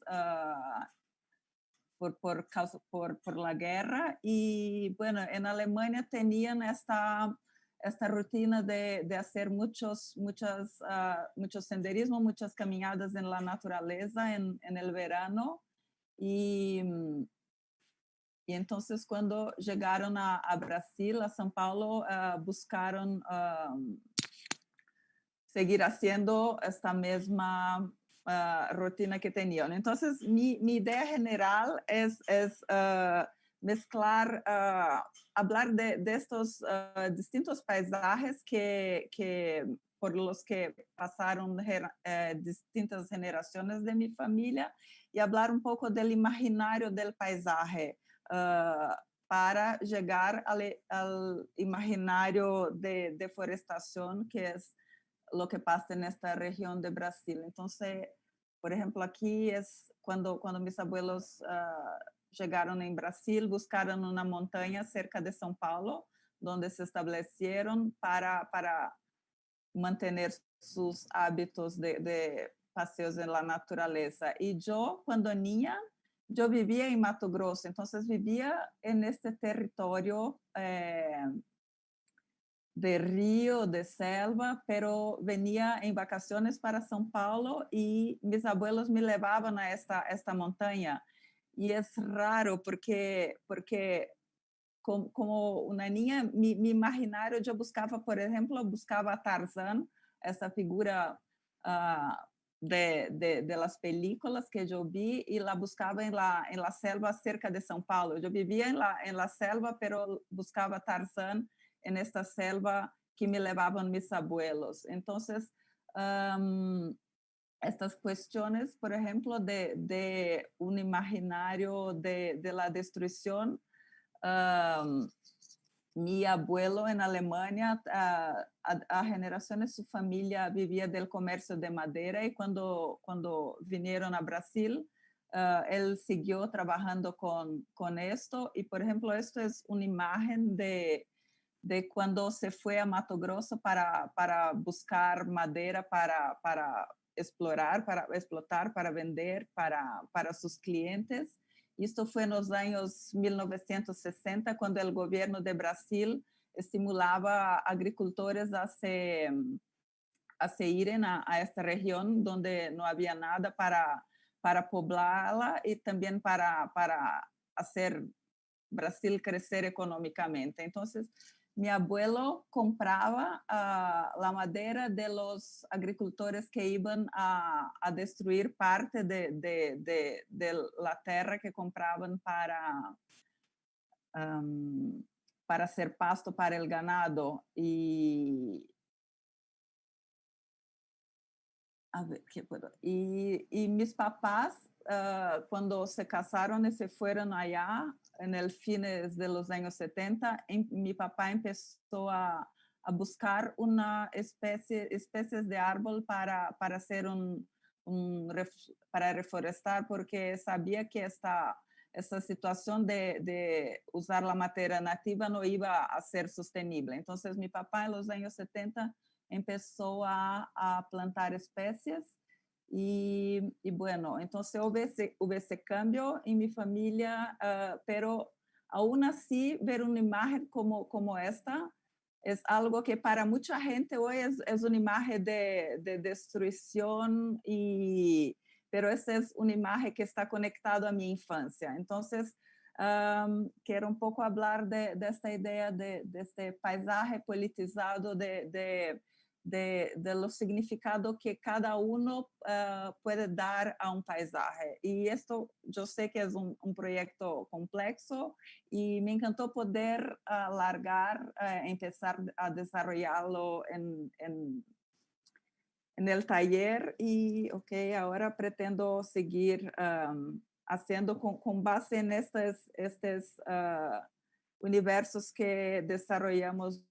por la guerra. Y bueno, en Alemania tenían esta rutina de hacer muchos senderismo, muchas caminadas en la naturaleza en el verano. Y entonces cuando llegaron a Brasil, a São Paulo, buscaron seguir haciendo esta misma rutina que tenían. Entonces, mi idea general es mezclar, hablar de estos distintos paisajes por los que pasaron distintas generaciones de mi familia y hablar un poco del imaginario del paisaje para llegar al imaginario de deforestación, que es lo que pasa en esta región de Brasil. Entonces, por ejemplo, aquí es cuando mis abuelos llegaron en Brasil, buscaron una montaña cerca de São Paulo, donde se establecieron para mantener sus hábitos de paseos en la naturaleza. Y yo, cuando niña, yo vivía en Mato Grosso, entonces vivía en este territorio de río, de selva, pero venía en vacaciones para São Paulo y mis abuelos me llevaban a esta montaña. Y es raro porque como una niña, mi imaginario, yo buscaba, por ejemplo, buscaba a Tarzán, esa figura de las películas que yo vi, y la buscaba en la selva cerca de São Paulo. Yo vivía en la selva, pero buscaba a Tarzán en esta selva que me llevaban mis abuelos. Entonces, estas cuestiones, por ejemplo, de un imaginario de la destrucción, mi abuelo en Alemania, a generaciones, su familia vivía del comercio de madera, y cuando vinieron a Brasil, él siguió trabajando con esto. Y, por ejemplo, esto es una imagen de cuando se fue a Mato Grosso para buscar madera para explorar, para explotar, para vender para sus clientes. Esto fue en los años 1960, cuando el gobierno de Brasil estimulaba a agricultores a se ir a esta región donde no había nada para poblarla y también para hacer Brasil crecer económicamente. Entonces, mi abuelo compraba la madera de los agricultores que iban a destruir parte de la tierra que compraban para hacer pasto para el ganado. Y A ver, ¿qué puedo? Y mis papás, cuando se casaron y se fueron allá, en el fines de los años 70, mi papá empezó a buscar especies de árbol para hacer para reforestar, porque sabía que esta situación de usar la materia nativa no iba a ser sostenible. Entonces, mi papá en los años 70 empezó a plantar especies y bueno, entonces hubo ese cambio en mi familia, pero aún así ver una imagen como esta es algo que para mucha gente hoy es una imagen de destrucción, pero esa es una imagen que está conectada a mi infancia. Entonces, quiero un poco hablar de esta idea de este paisaje politizado, de lo significado que cada uno puede dar a un paisaje. Y esto yo sé que es un proyecto complejo y me encantó poder empezar a desarrollarlo en el taller y ahora pretendo seguir haciendo con base en estos universos que desarrollamos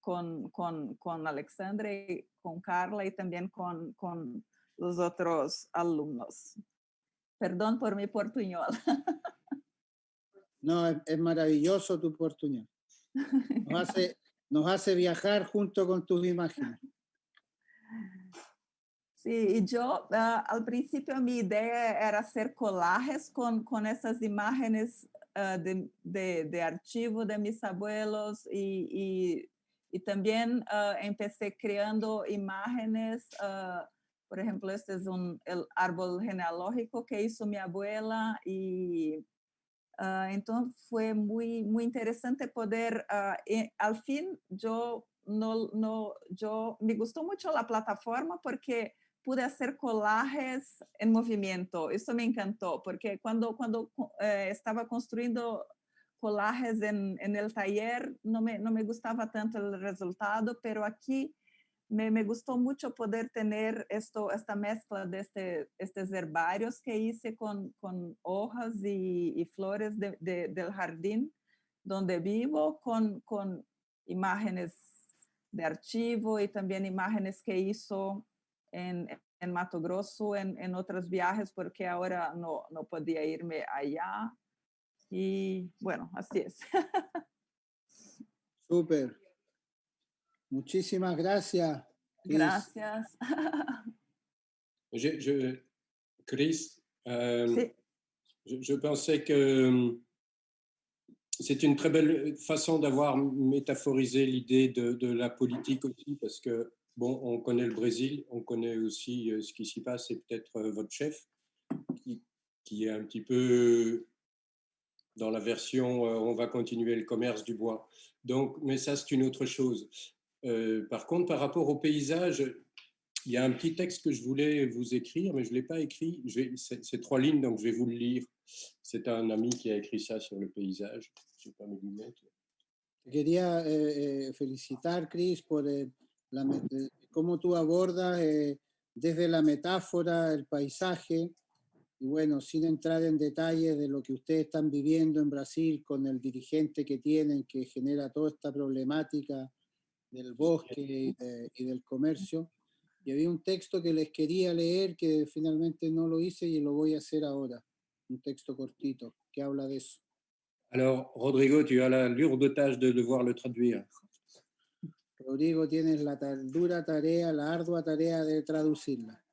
con Alexandre, con Carla y también con los otros alumnos. Perdón por mi portuñol. No, es maravilloso tu portuñol. Nos hace viajar junto con tus imágenes. Sí, y yo al principio mi idea era hacer collages con esas imágenes de archivo de mis abuelos y también empecé creando imágenes, por ejemplo, este es el árbol genealógico que hizo mi abuela y entonces fue muy, muy interesante poder, al fin yo me gustó mucho la plataforma porque pude hacer collages en movimiento. Eso me encantó, porque cuando estaba construyendo collages en el taller, no me gustaba tanto el resultado, pero aquí me gustó mucho poder tener esta mezcla de estos herbarios que hice con hojas y flores del jardín donde vivo, con imágenes de archivo y también imágenes que hizo en Mato Grosso, en otros viajes, porque ahora no podía irme allá. Y bueno, así es. Súper. Muchísimas gracias, Chris. Gracias. Chris, Sí. je pensais que c'est une très belle façon d'avoir métaphorisé l'idée de la politique aussi, parce que, bon, on connaît le Brésil, on connaît aussi ce qui s'y passe, et peut-être votre chef, qui est un petit peu dans la version on va continuer le commerce du bois. Donc, mais ça, c'est une autre chose. Par contre, par rapport au paysage, il y a un petit texte que je voulais vous écrire, mais je ne l'ai pas écrit. C'est 3 lignes, donc je vais vous le lire. C'est un ami qui a écrit ça sur le paysage. Je n'ai pas mes lunettes. Quería felicitar, Chris, por cómo tú abordas desde la metáfora el paisaje. Y bueno, sin entrar en detalles de lo que ustedes están viviendo en Brasil con el dirigente que tienen, que genera toda esta problemática del bosque y del comercio. Y había un texto que les quería leer que finalmente no lo hice y lo voy a hacer ahora. Un texto cortito que habla de eso. Alors, Rodrigo, tu as la lourde tâche de devoir le traduire. Rodrigo, tienes la dura tarea, la ardua tarea de traducirla.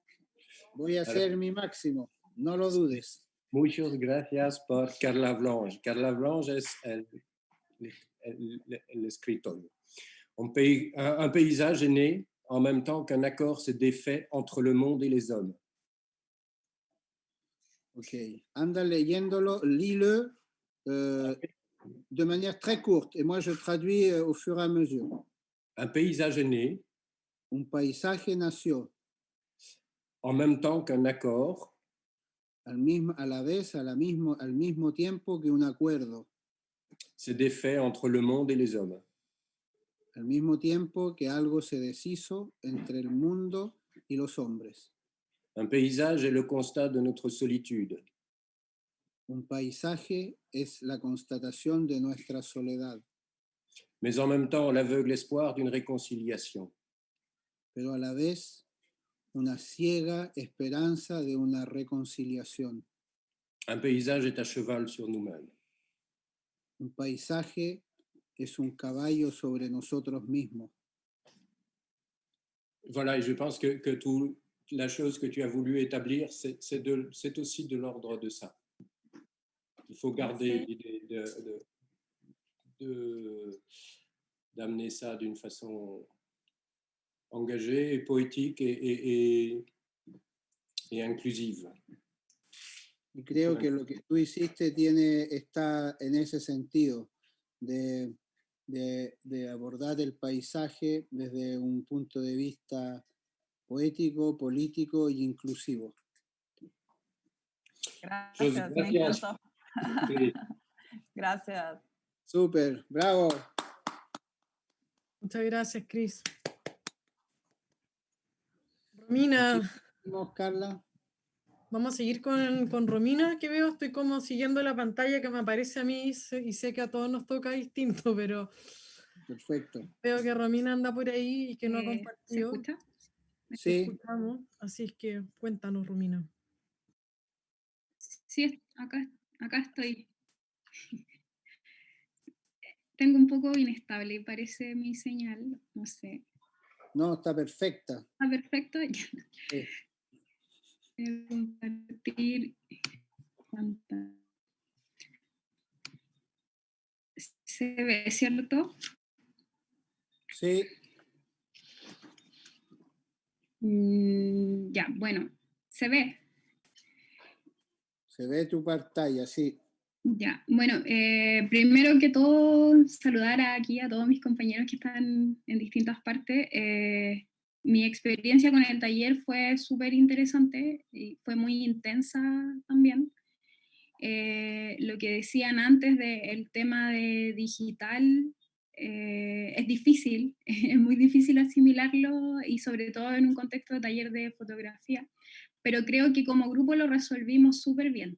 Voy a hacer mi máximo, no lo dudes. Muchas gracias por Carla Blanche. Carla Blanche es el escritor. Un paysage est né en même temps qu'un accord s'est défait entre le monde et les hommes. Ok, anda leyéndolo, lis-le de manière très courte et moi je traduis au fur et à mesure. Un paysage est né Un paisaje nació en même temps qu'un accord al mismo tiempo que un acuerdo, s'est défait entre le monde et les hommes. al mismo tiempo que algo se deshizo entre el mundo y los hombres. Un paysage est le constat de notre solitude. Un paisaje es la constatación de nuestra soledad, mais en même temps l'aveugle espoir d'une réconciliation. pero a la vez una ciega esperanza de una reconciliación. Un paysage est à cheval sur nous-mêmes. Un paisaje es un caballo sobre nosotros mismos. Voilà, et je pense que la chose que tu as voulu établir, c'est aussi de l'ordre de ça. Il faut garder l'idée d'amener ça d'une façon engagée, et poétique et inclusive. Y creo que lo que tú hiciste está en ese sentido, de abordar el paisaje desde un punto de vista poético, político e inclusivo. Gracias, me encantó. Sí. Gracias. Súper, bravo. Muchas gracias, Cris. Romina. Vamos, Carla. Vamos a seguir con Romina, que veo, estoy como siguiendo la pantalla que me aparece a mí y sé que a todos nos toca distinto, pero perfecto. Veo que Romina anda por ahí y que no ha compartido. ¿Se escucha? Sí. Escuchamos, así es que cuéntanos, Romina. Sí, acá estoy. Tengo un poco inestable, parece mi señal, no sé. No, está perfecta. ¿Está perfecto? Sí. Compartir pantalla. Se ve, ¿cierto? Sí. Ya, bueno, se ve. Se ve tu pantalla, sí. Ya, bueno, primero que todo, saludar aquí a todos mis compañeros que están en distintas partes. Mi experiencia con el taller fue súper interesante y fue muy intensa también. Lo que decían antes del tema de digital es difícil, es muy difícil asimilarlo y sobre todo en un contexto de taller de fotografía, pero creo que como grupo lo resolvimos súper bien.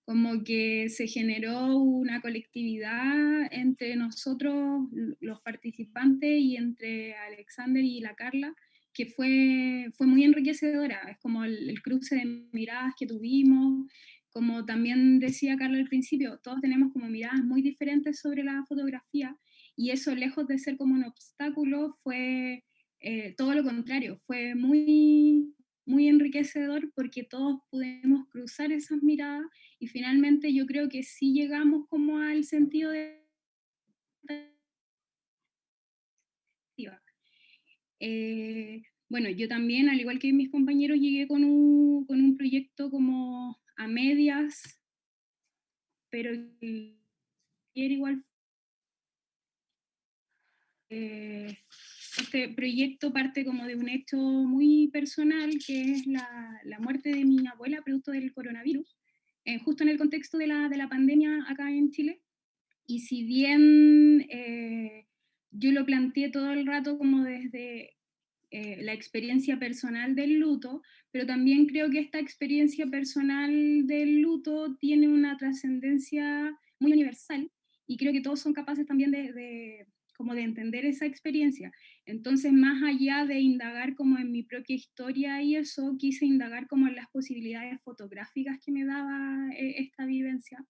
Como que se generó una colectividad entre nosotros, los participantes, y entre Alexander y la Carla, que fue muy enriquecedora. Es como el cruce de miradas que tuvimos. Como también decía Carla al principio, todos tenemos como miradas muy diferentes sobre la fotografía, y eso, lejos de ser como un obstáculo, fue todo lo contrario, fue muy, muy enriquecedor porque todos pudimos cruzar esas miradas y finalmente yo creo que sí llegamos como al sentido de... bueno, yo también, al igual que mis compañeros, llegué con un proyecto como a medias, pero igual este proyecto parte como de un hecho muy personal, que es la muerte de mi abuela producto del coronavirus, justo en el contexto de la pandemia acá en Chile. Y si bien yo lo planteé todo el rato como desde la experiencia personal del luto, pero también creo que esta experiencia personal del luto tiene una trascendencia muy universal, y creo que todos son capaces también como de entender esa experiencia. Entonces, más allá de indagar como en mi propia historia y eso, quise indagar como en las posibilidades fotográficas que me daba esta vivencia,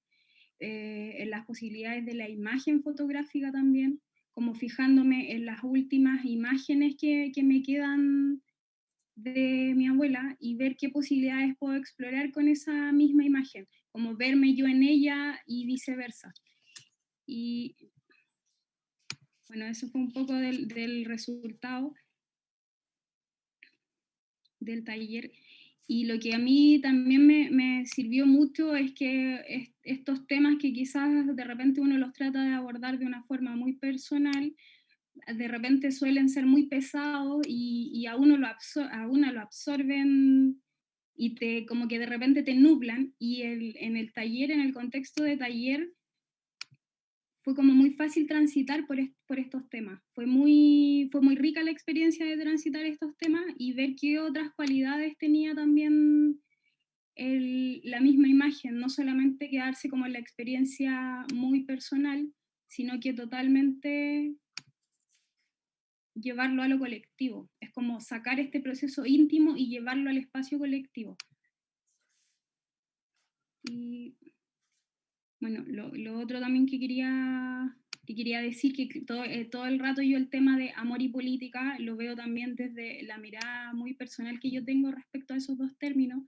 en las posibilidades de la imagen fotográfica también, como fijándome en las últimas imágenes que me quedan de mi abuela y ver qué posibilidades puedo explorar con esa misma imagen, como verme yo en ella y viceversa. Y bueno, eso fue un poco del resultado del taller. Y lo que a mí también me sirvió mucho es que estos temas que quizás de repente uno los trata de abordar de una forma muy personal, de repente suelen ser muy pesados y a uno lo absorben y como que de repente te nublan, y en el taller, en el contexto de taller, fue como muy fácil transitar por estos temas. Fue muy rica la experiencia de transitar estos temas y ver qué otras cualidades tenía también la misma imagen, no solamente quedarse como en la experiencia muy personal, sino que totalmente llevarlo a lo colectivo. Es como sacar este proceso íntimo y llevarlo al espacio colectivo. Y bueno, lo otro también que quería decir, que todo el rato yo el tema de amor y política lo veo también desde la mirada muy personal que yo tengo respecto a esos dos términos.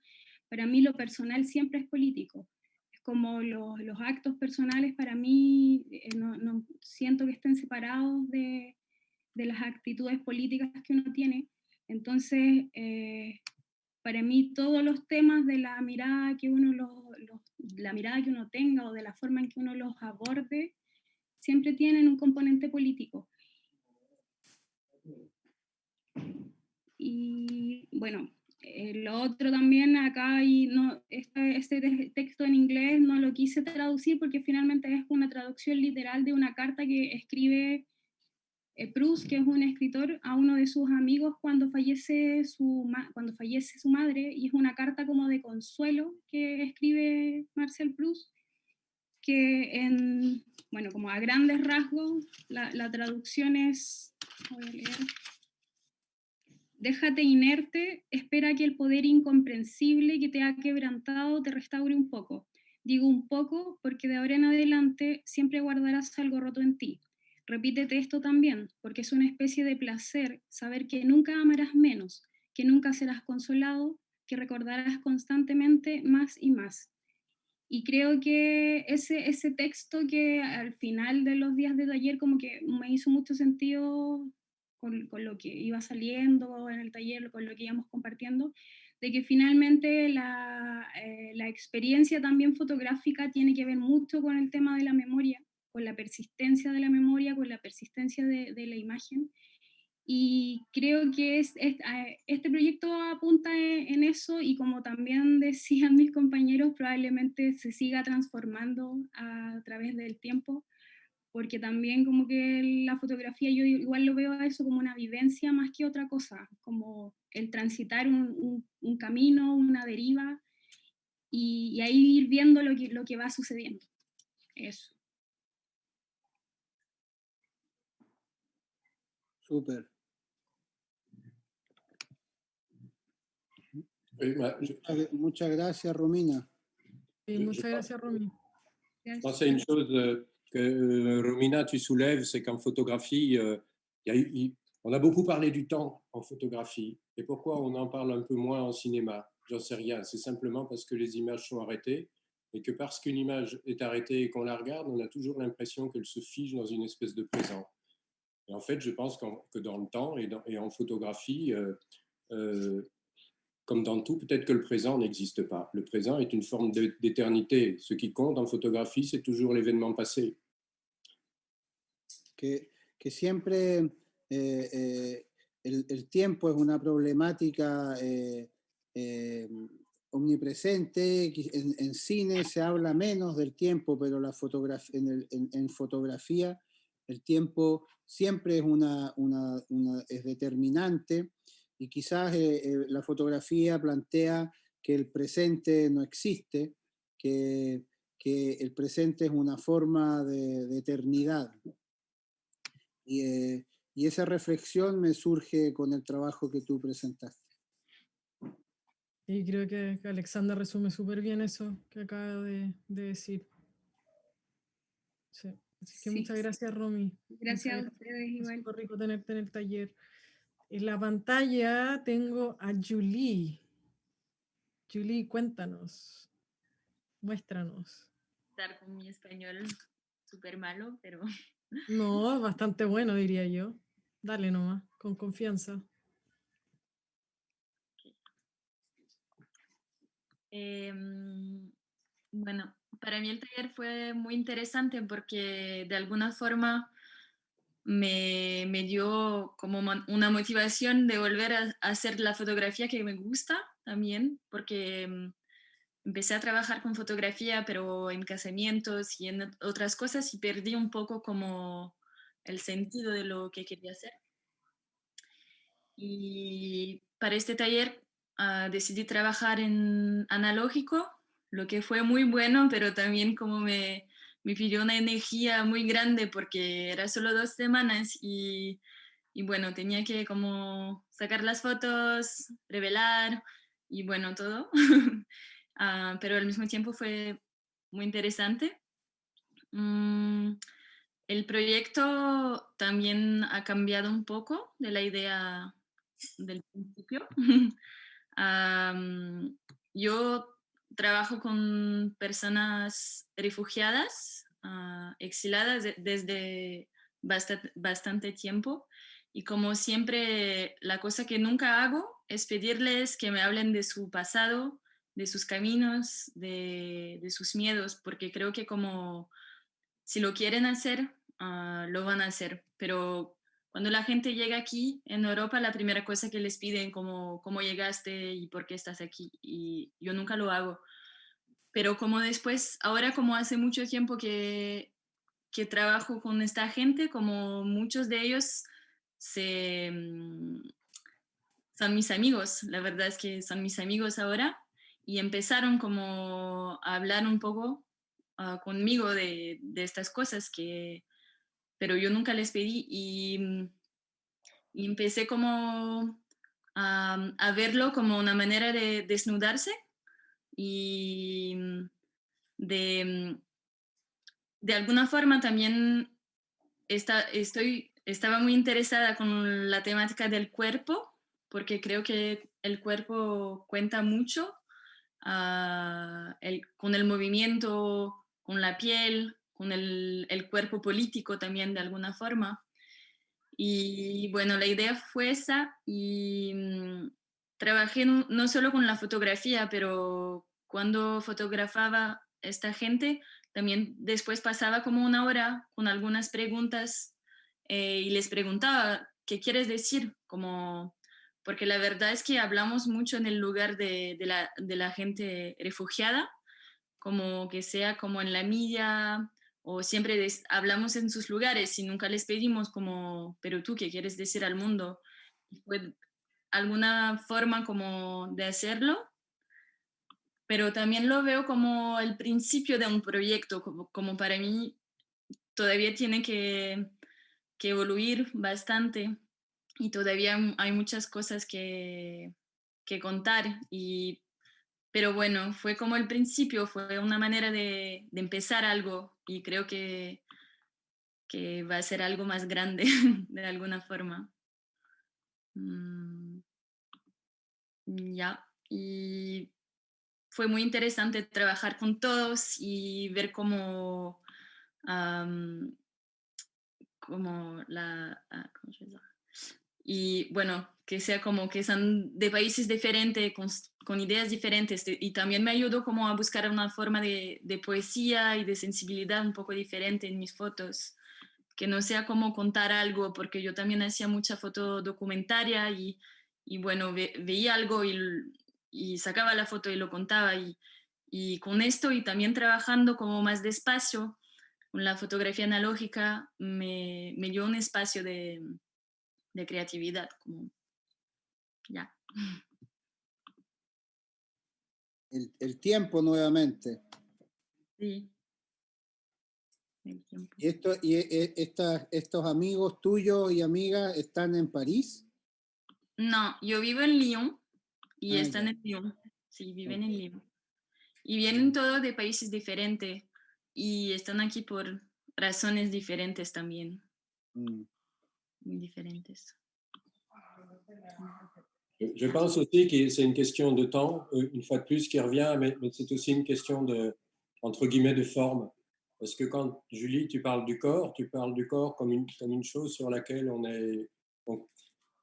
Para mí lo personal siempre es político. Es como los actos personales para mí no siento que estén separados de las actitudes políticas que uno tiene. Entonces, para mí todos los temas de la mirada que la mirada que uno tenga o de la forma en que uno los aborde, siempre tienen un componente político. Y bueno, lo otro también acá, este texto en inglés no lo quise traducir porque finalmente es una traducción literal de una carta que escribe Proust, que es un escritor, a uno de sus amigos cuando fallece su madre, y es una carta como de consuelo que escribe Marcel Proust, que bueno, como a grandes rasgos, la traducción es, voy a leer: déjate inerte, espera que el poder incomprensible que te ha quebrantado te restaure un poco. Digo un poco porque de ahora en adelante siempre guardarás algo roto en ti. Repítete esto también, porque es una especie de placer saber que nunca amarás menos, que nunca serás consolado, que recordarás constantemente más y más. Y creo que ese texto que al final de los días de taller como que me hizo mucho sentido con lo que iba saliendo en el taller, con lo que íbamos compartiendo, de que finalmente la experiencia también fotográfica tiene que ver mucho con el tema de la memoria, con la persistencia de la memoria, con la persistencia de la imagen. Y creo que este proyecto apunta en eso, y como también decían mis compañeros, probablemente se siga transformando a través del tiempo, porque también como que la fotografía yo igual lo veo a eso como una vivencia más que otra cosa, como el transitar un camino, una deriva, y ahí ir viendo lo que va sucediendo. Eso. Súper. Muchas gracias, Romina. Sí, muchas gracias, Romy. Je pense à une chose que Romina, tu soulèves, c'est qu'en photographie, on a beaucoup parlé du temps en photographie. Et pourquoi on en parle un peu moins en cinéma? J'en sais rien. C'est simplement parce que les images sont arrêtées, et que parce qu'une image est arrêtée et qu'on la regarde, on a toujours l'impression qu'elle se fige dans une espèce de présent. Et en fait, je pense que dans le temps et en photographie, comme dans tout, peut-être que le présent n'existe pas. Le présent est une forme d'éternité. Ce qui compte en photographie, c'est toujours l'événement passé. Que siempre el tiempo es una problemática omnipresente. En cine se habla menos del tiempo, pero en fotografía el tiempo siempre es determinante. Y quizás la fotografía plantea que el presente no existe, que el presente es una forma de eternidad. Y esa reflexión me surge con el trabajo que tú presentaste. Y creo que Alexander resume súper bien eso que acaba de decir. Sí. Así que muchas gracias, Romy. Gracias a ustedes, igual. Es súper rico tenerte en el taller. En la pantalla tengo a Julie. Julie, cuéntanos. Muéstranos. Estar con mi español súper malo, pero... No, bastante bueno, diría yo. Dale nomás, con confianza. Bueno, para mí el taller fue muy interesante porque de alguna forma me dio como una motivación de volver a hacer la fotografía que me gusta también, porque empecé a trabajar con fotografía, pero en casamientos y en otras cosas, y perdí un poco como el sentido de lo que quería hacer. Y para este taller decidí trabajar en analógico, lo que fue muy bueno, pero también como me pidió una energía muy grande porque era solo 2 semanas y bueno, tenía que como sacar las fotos, revelar y bueno, todo. Pero al mismo tiempo fue muy interesante. El proyecto también ha cambiado un poco de la idea del principio. Yo trabajo con personas refugiadas, exiladas desde bastante tiempo y como siempre la cosa que nunca hago es pedirles que me hablen de su pasado, de sus caminos, de sus miedos, porque creo que como si lo quieren hacer, lo van a hacer, pero cuando la gente llega aquí en Europa, la primera cosa que les piden como cómo llegaste y por qué estás aquí, y yo nunca lo hago. Pero como después, ahora como hace mucho tiempo que trabajo con esta gente, como muchos de ellos son mis amigos, la verdad es que son mis amigos ahora, y empezaron como a hablar un poco conmigo de estas cosas pero yo nunca les pedí y empecé como a verlo como una manera de desnudarse y de, de alguna forma también estaba muy interesada con la temática del cuerpo, porque creo que el cuerpo cuenta mucho con el movimiento, con la piel, con el cuerpo político también de alguna forma. Y bueno, la idea fue esa y trabajé no solo con la fotografía, pero cuando fotografaba esta gente, también después pasaba como una hora con algunas preguntas y les preguntaba, ¿qué quieres decir? Como, porque la verdad es que hablamos mucho en el lugar de la gente refugiada, como que sea como en la media o siempre hablamos en sus lugares y nunca les pedimos como, pero tú, ¿qué quieres decir al mundo? Fue alguna forma como de hacerlo, pero también lo veo como el principio de un proyecto, como para mí todavía tiene que evoluir bastante y todavía hay muchas cosas que contar pero bueno, fue como el principio, fue una manera de empezar algo y creo que va a ser algo más grande de alguna forma. Ya, y fue muy interesante trabajar con todos y ver cómo ¿cómo se llama? Y bueno, que sea como que son de países diferentes, con ideas diferentes, y también me ayudó como a buscar una forma de poesía y de sensibilidad un poco diferente en mis fotos, que no sea como contar algo, porque yo también hacía mucha foto documentaria y bueno, veía algo y sacaba la foto y lo contaba, y con esto y también trabajando como más despacio, con la fotografía analógica, me dio un espacio de creatividad, como ya. El tiempo nuevamente. Sí, el tiempo. ¿Estos amigos tuyos y amigas están en París? No, yo vivo en Lyon y están Ya. en Lyon. Sí, viven en Lyon. Y vienen todos de países diferentes y están aquí por razones diferentes también. Muy diferentes. Je pense aussi que c'est une question de temps, une fois de plus, qui revient, mais c'est aussi une question de, entre guillemets, de forme. Parce que quand, Julie, tu parles du corps comme une chose sur laquelle on est...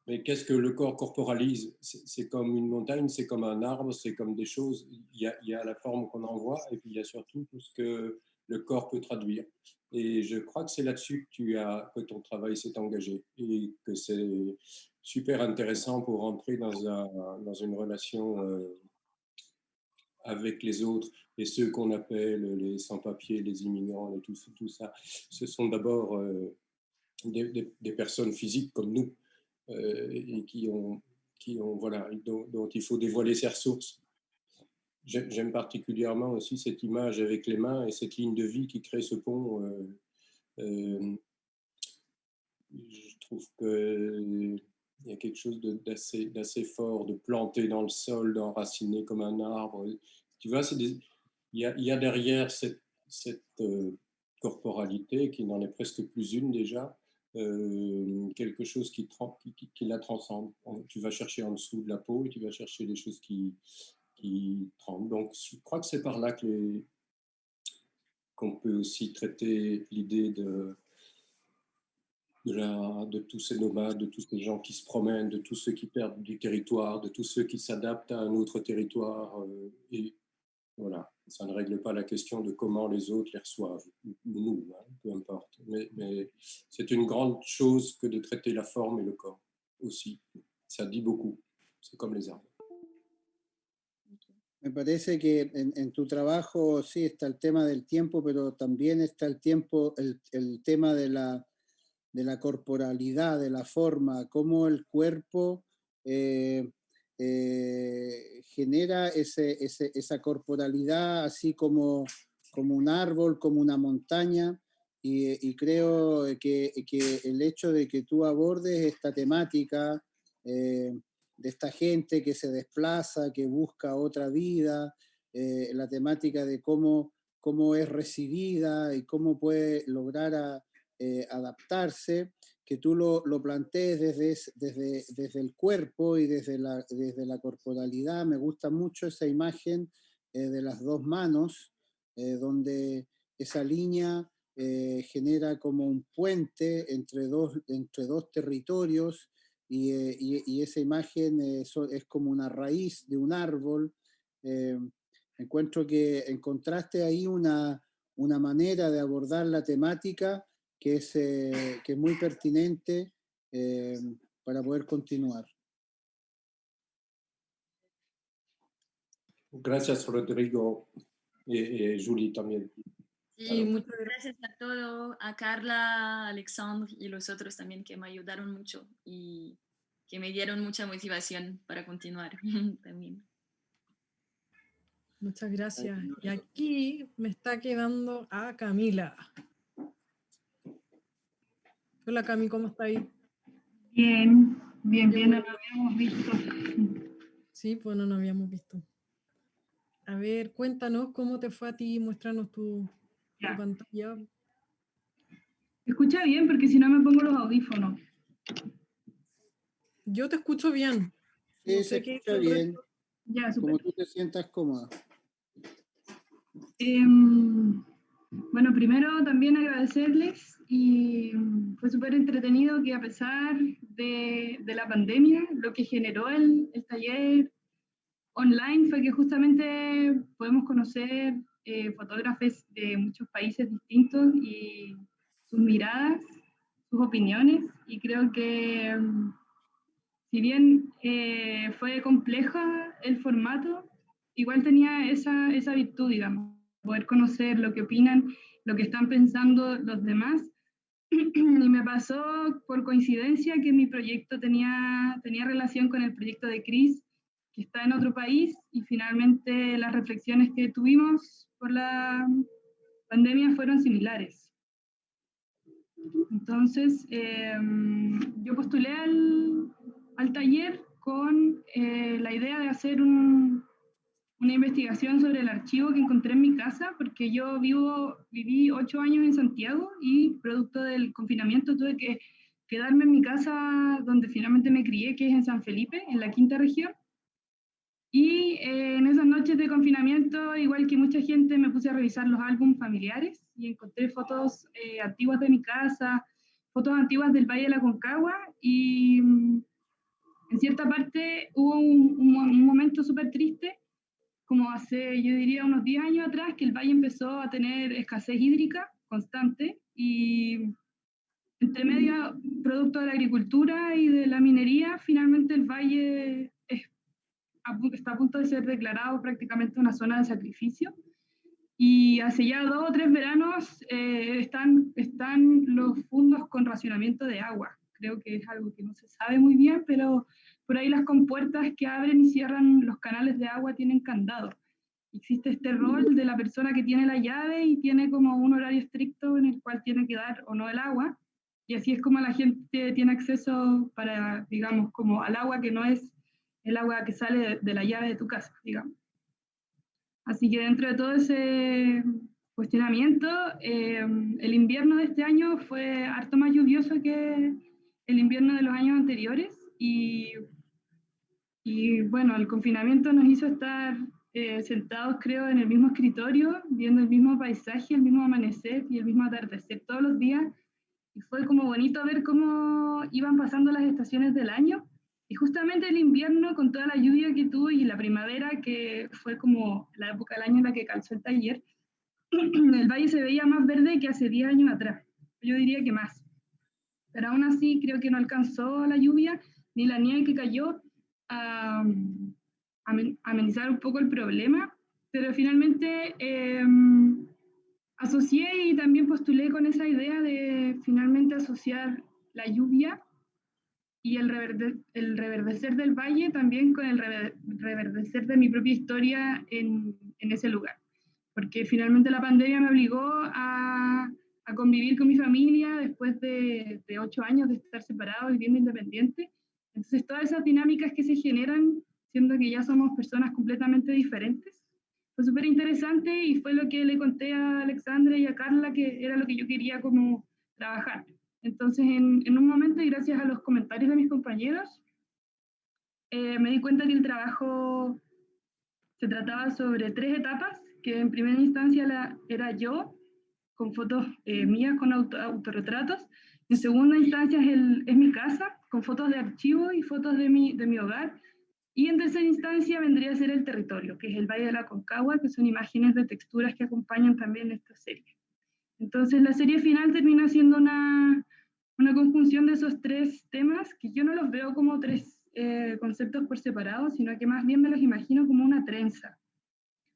mais qu'est-ce que le corps corporalise? C'est comme une montagne, c'est comme un arbre, c'est comme des choses. Il y a la forme qu'on envoie et puis il y a surtout tout ce que le corps peut traduire. Et je crois que c'est là-dessus que ton travail s'est engagé et que c'est super intéressant pour rentrer dans une relation avec les autres et ceux qu'on appelle les sans-papiers, les immigrants et tout ça, ce sont d'abord des personnes physiques comme nous et qui ont voilà, dont il faut dévoiler ses ressources. J'aime particulièrement aussi cette image avec les mains et cette ligne de vie qui crée ce pont. Je trouve qu'il y a quelque chose d'assez fort, de planter dans le sol, d'enraciner comme un arbre. Tu vois, il y a derrière cette corporalité, qui n'en est presque plus une déjà, quelque chose qui la transcende. Tu vas chercher en dessous de la peau et tu vas chercher des choses qui tremblent. Donc, je crois que c'est par là qu'on peut aussi traiter l'idée de tous ces nomades, de tous ces gens qui se promènent, de tous ceux qui perdent du territoire, de tous ceux qui s'adaptent à un autre territoire. Et voilà, ça ne règle pas la question de comment les autres les reçoivent, ou nous, hein, peu importe. Mais c'est une grande chose que de traiter la forme et le corps aussi. Ça dit beaucoup, c'est comme les arbres. Me parece que en tu trabajo sí está el tema del tiempo, pero también está el tema de la corporalidad, de la forma, cómo el cuerpo genera esa corporalidad, así como un árbol, como una montaña, y creo que el hecho de que tú abordes esta temática de esta gente que se desplaza, que busca otra vida, la temática de cómo es recibida y cómo puede lograr adaptarse, que tú lo plantees desde el cuerpo y desde la corporalidad. Me gusta mucho esa imagen de las dos manos, donde esa línea genera como un puente entre dos territorios, y esa imagen es como una raíz de un árbol. Encuentro que encontraste ahí una manera de abordar la temática que es muy pertinente para poder continuar. Gracias, Rodrigo, y Julie también. Sí, muchas gracias a todos, a Carla, a Alexandre y los otros también que me ayudaron mucho y que me dieron mucha motivación para continuar también. Muchas gracias. Y aquí me está quedando a Camila. Hola Cami, ¿cómo está ahí? Bien, no nos habíamos visto. Sí, pues no nos habíamos visto. A ver, cuéntanos cómo te fue a ti, muéstranos tu pantalla. ¿Escucha bien? Porque si no me pongo los audífonos. Yo te escucho bien. Sí, no se sé qué escucha bien. Ya, como tú te sientas cómoda. Bueno, primero también agradecerles, y fue súper entretenido que a pesar de la pandemia, lo que generó el taller online fue que justamente podemos conocer fotógrafos de muchos países distintos y sus miradas, sus opiniones, y creo que si bien fue compleja el formato, igual tenía esa virtud, digamos, poder conocer lo que opinan, lo que están pensando los demás. Y me pasó por coincidencia que mi proyecto tenía relación con el proyecto de Chris, que está en otro país, y finalmente las reflexiones que tuvimos por la pandemia fueron similares. Entonces, yo postulé al taller con la idea de hacer una investigación sobre el archivo que encontré en mi casa, porque yo viví 8 años en Santiago y producto del confinamiento tuve que quedarme en mi casa donde finalmente me crié, que es en San Felipe, en la 5ª región. Y en esas noches de confinamiento, igual que mucha gente, me puse a revisar los álbumes familiares y encontré fotos antiguas de mi casa, fotos antiguas del Valle de la Aconcagua, y en cierta parte hubo un momento súper triste, como hace, yo diría, unos 10 años atrás, que el valle empezó a tener escasez hídrica constante, y entre medio, producto de la agricultura y de la minería, finalmente el valle está a punto de ser declarado prácticamente una zona de sacrificio. Y hace ya 2 o 3 veranos están los fundos con racionamiento de agua. Creo que es algo que no se sabe muy bien, pero por ahí las compuertas que abren y cierran los canales de agua tienen candado. Existe este rol de la persona que tiene la llave y tiene como un horario estricto en el cual tiene que dar o no el agua. Y así es como la gente tiene acceso para, digamos, como al agua que no es el agua que sale de la llave de tu casa, digamos. Así que dentro de todo ese cuestionamiento, el invierno de este año fue harto más lluvioso que el invierno de los años anteriores y bueno, el confinamiento nos hizo estar sentados, creo, en el mismo escritorio, viendo el mismo paisaje, el mismo amanecer y el mismo atardecer todos los días. Y fue como bonito ver cómo iban pasando las estaciones del año. Y justamente el invierno, con toda la lluvia que tuvo, y la primavera, que fue como la época del año en la que calzó el taller, el valle se veía más verde que hace 10 años atrás. Yo diría que más. Pero aún así creo que no alcanzó la lluvia ni la nieve que cayó a amenizar un poco el problema. Pero finalmente asocié y también postulé con esa idea de finalmente asociar la lluvia y el reverdecer del valle también con el reverdecer de mi propia historia en ese lugar. Porque finalmente la pandemia me obligó a convivir con mi familia después de 8 años de estar separado, viviendo independiente. Entonces todas esas dinámicas que se generan, siendo que ya somos personas completamente diferentes, fue súper interesante y fue lo que le conté a Alexandra y a Carla, que era lo que yo quería como trabajar. Entonces, en un momento, y gracias a los comentarios de mis compañeros, me di cuenta que el trabajo se trataba sobre 3 etapas, que en primera instancia era yo, con fotos mías, con autorretratos. En segunda instancia es mi casa, con fotos de archivo y fotos de mi hogar. Y en tercera instancia vendría a ser el territorio, que es el Valle de la Aconcagua, que son imágenes de texturas que acompañan también esta serie. Entonces la serie final termina siendo una conjunción de esos 3 temas, que yo no los veo como 3 conceptos por separado, sino que más bien me los imagino como una trenza.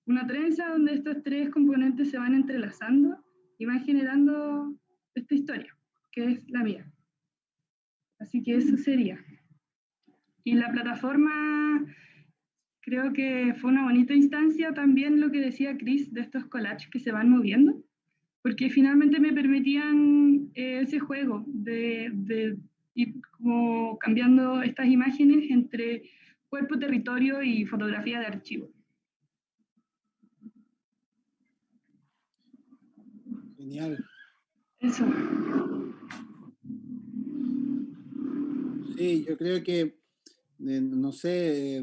Una trenza donde estos 3 componentes se van entrelazando y van generando esta historia, que es la mía. Así que eso sería. Y la plataforma, creo que fue una bonita instancia también lo que decía Chris de estos collages que se van moviendo, porque finalmente me permitían ese juego de ir como cambiando estas imágenes entre cuerpo, territorio y fotografía de archivo. Genial. Eso. Sí, yo creo que, no sé,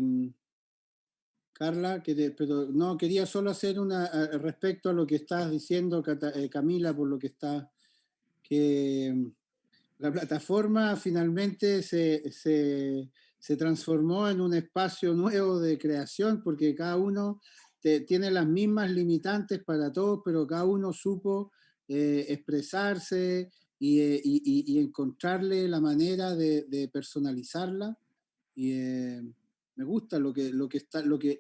Carla, pero no, quería solo hacer respecto a lo que estás diciendo, Camila, por lo que está, que la plataforma finalmente se transformó en un espacio nuevo de creación, porque cada uno tiene las mismas limitantes para todos, pero cada uno supo expresarse y encontrarle la manera de personalizarla. Y me gusta lo que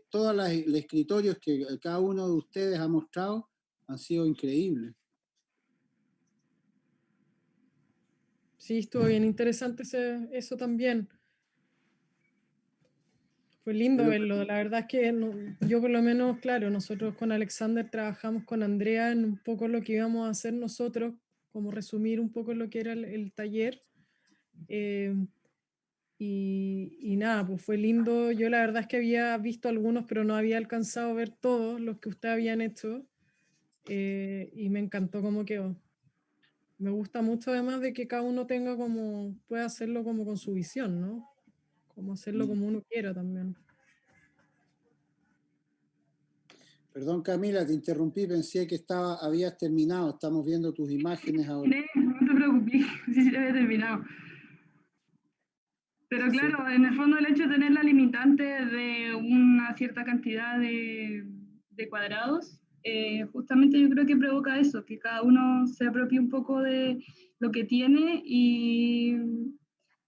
todos los escritorios que cada uno de ustedes ha mostrado han sido increíbles. Sí, estuvo bien interesante eso también. Fue lindo verlo. La verdad es que yo por lo menos, claro, nosotros con Alexander trabajamos con Andrea en un poco lo que íbamos a hacer nosotros, como resumir un poco lo que era el taller. Y nada, pues fue lindo. Yo la verdad es que había visto algunos, pero no había alcanzado a ver todos los que ustedes habían hecho. Y me encantó cómo quedó. Me gusta mucho además de que cada uno pueda hacerlo como con su visión, ¿no? Como hacerlo como uno quiera también. Perdón, Camila, te interrumpí, pensé que habías terminado, estamos viendo tus imágenes ahora. No te preocupes, sí, ya había terminado. Pero claro, en el fondo el hecho de tener la limitante de una cierta cantidad de cuadrados, justamente yo creo que provoca eso, que cada uno se apropie un poco de lo que tiene y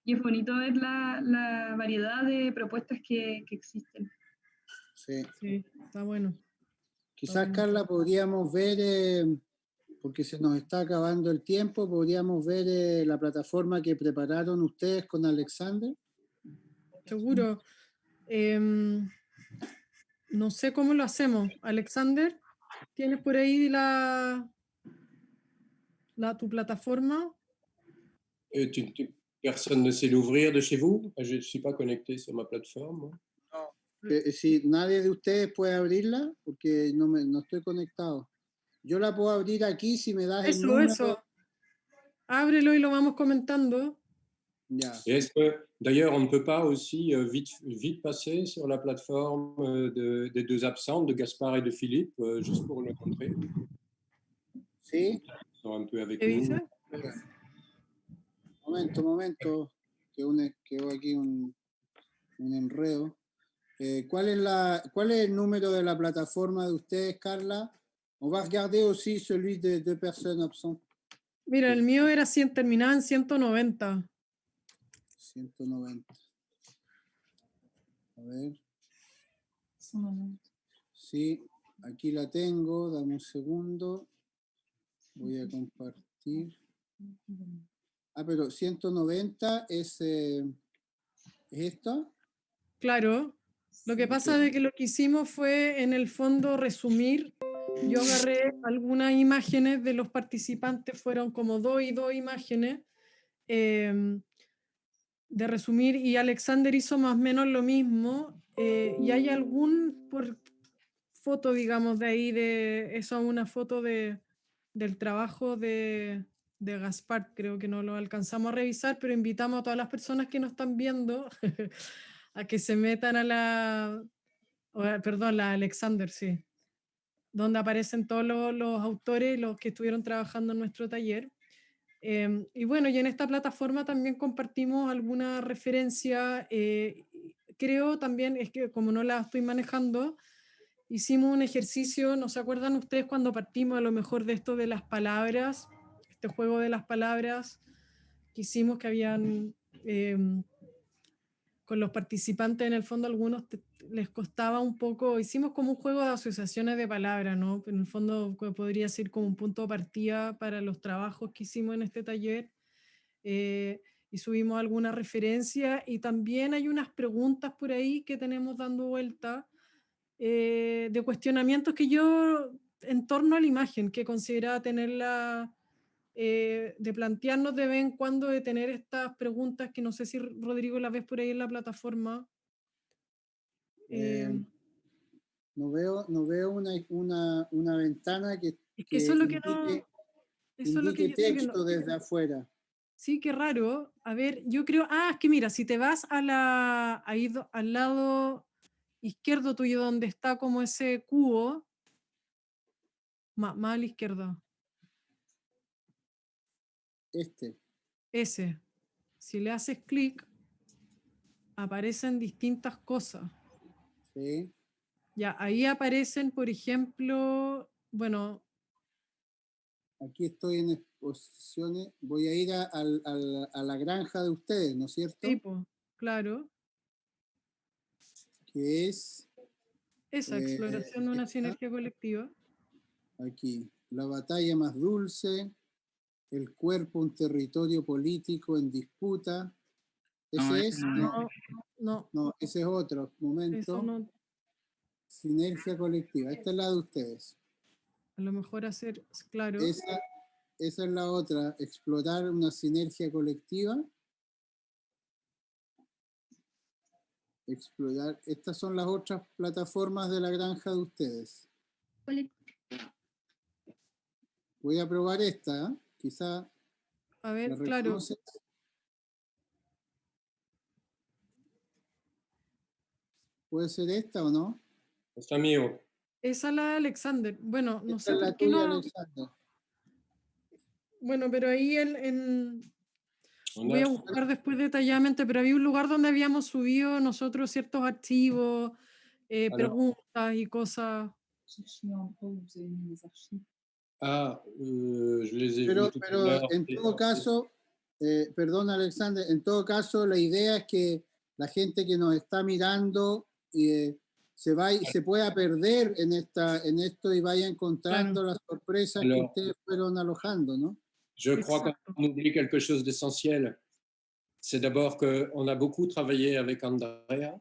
es bonito ver la variedad de propuestas que existen. Sí. Sí, está bueno. Quizás, bueno. Carla, podríamos ver, porque se nos está acabando el tiempo, podríamos ver la plataforma que prepararon ustedes con Alexander. Seguro. No sé cómo lo hacemos. Alexander, ¿tienes por ahí tu plataforma? Personne ne sait l'ouvrir de chez vous? Je ne suis pas connecté sur ma plateforme. Si nadie de ustedes puede abrirla, porque no estoy conectado. Yo la puedo abrir aquí si me das el número. Eso. Ábrelo y lo vamos comentando. Ya. D'ailleurs, on ne peut pas aussi vite passer sur la plateforme des deux absentes, de Gaspard et de Philippe, juste pour le montrer. ¿Sí? Ils sont un peu avec ¿Qué nous. dice? Momento, quedó aquí un enredo. ¿Cuál es el número de la plataforma de ustedes, Carla? On va regarder aussi celui de deux personnes absentes. Mira, el mío terminaba en 190. 190. A ver. Sí, aquí la tengo. Dame un segundo. Voy a compartir. Pero 190 es esto. Claro. Lo que pasa es que lo que hicimos fue, en el fondo, resumir. Yo agarré algunas imágenes de los participantes, fueron como 2 y 2 imágenes de resumir, y Alexander hizo más o menos lo mismo, y hay por foto, digamos, de ahí, eso es una foto del trabajo de Gaspar. Creo que no lo alcanzamos a revisar, pero invitamos a todas las personas que nos están viendo a que se metan a la Alexander, sí, donde aparecen todos los autores, los que estuvieron trabajando en nuestro taller. Y bueno, y en esta plataforma también compartimos alguna referencia. Creo también, es que como no la estoy manejando, hicimos un ejercicio. ¿No se acuerdan ustedes cuando partimos a lo mejor de esto de las palabras? Este juego de las palabras que hicimos, que habían... con los participantes, en el fondo, algunos les costaba un poco. Hicimos como un juego de asociaciones de palabras, ¿no? En el fondo podría ser como un punto de partida para los trabajos que hicimos en este taller, y subimos alguna referencia, y también hay unas preguntas por ahí que tenemos dando vuelta, de cuestionamientos que yo, en torno a la imagen, que consideraba tenerla, de plantearnos de vez en cuando, de tener estas preguntas, que no sé si, Rodrigo, las ves por ahí en la plataforma. No veo una ventana que eso es lo que indique yo sé que texto desde afuera. Sí, qué raro. A ver, yo creo... es que mira, si te vas al lado izquierdo tuyo, donde está como ese cubo, más a la izquierda. Ese. Si le haces clic, aparecen distintas cosas. Sí. Ya, ahí aparecen, por ejemplo, bueno... Aquí estoy en exposiciones. Voy a ir a la granja de ustedes, ¿no es cierto? Sí, pues, claro. Que es... Esa exploración de una sinergia colectiva. Aquí, la batalla más dulce, el cuerpo, un territorio político en disputa. ¿Ese es? No. No, ese es otro momento. No. Sinergia colectiva. Esta es la de ustedes. A lo mejor hacer, claro. Esa es la otra, explorar una sinergia colectiva. Explorar. Estas son las otras plataformas de la granja de ustedes. Voy a probar esta, ¿eh? Quizá. A ver, claro. ¿Puede ser esta o no? Está mío. Esa es la de Alexander. Bueno, no sé por qué tuya, no. Alexander. Bueno, pero ahí voy a buscar después detalladamente, pero había un lugar donde habíamos subido nosotros ciertos archivos, preguntas y cosas. Je les ai pero vus tout à l'heure. En todo caso, perdón, Alexander, en todo caso la idea es que la gente que nos está mirando se pueda perder en esto y vaya encontrando las sorpresas que ustedes fueron alojando, ¿no? Je crois qu'on oublie quelque chose d'essentiel. C'est d'abord qu'on a beaucoup travaillé avec Andrea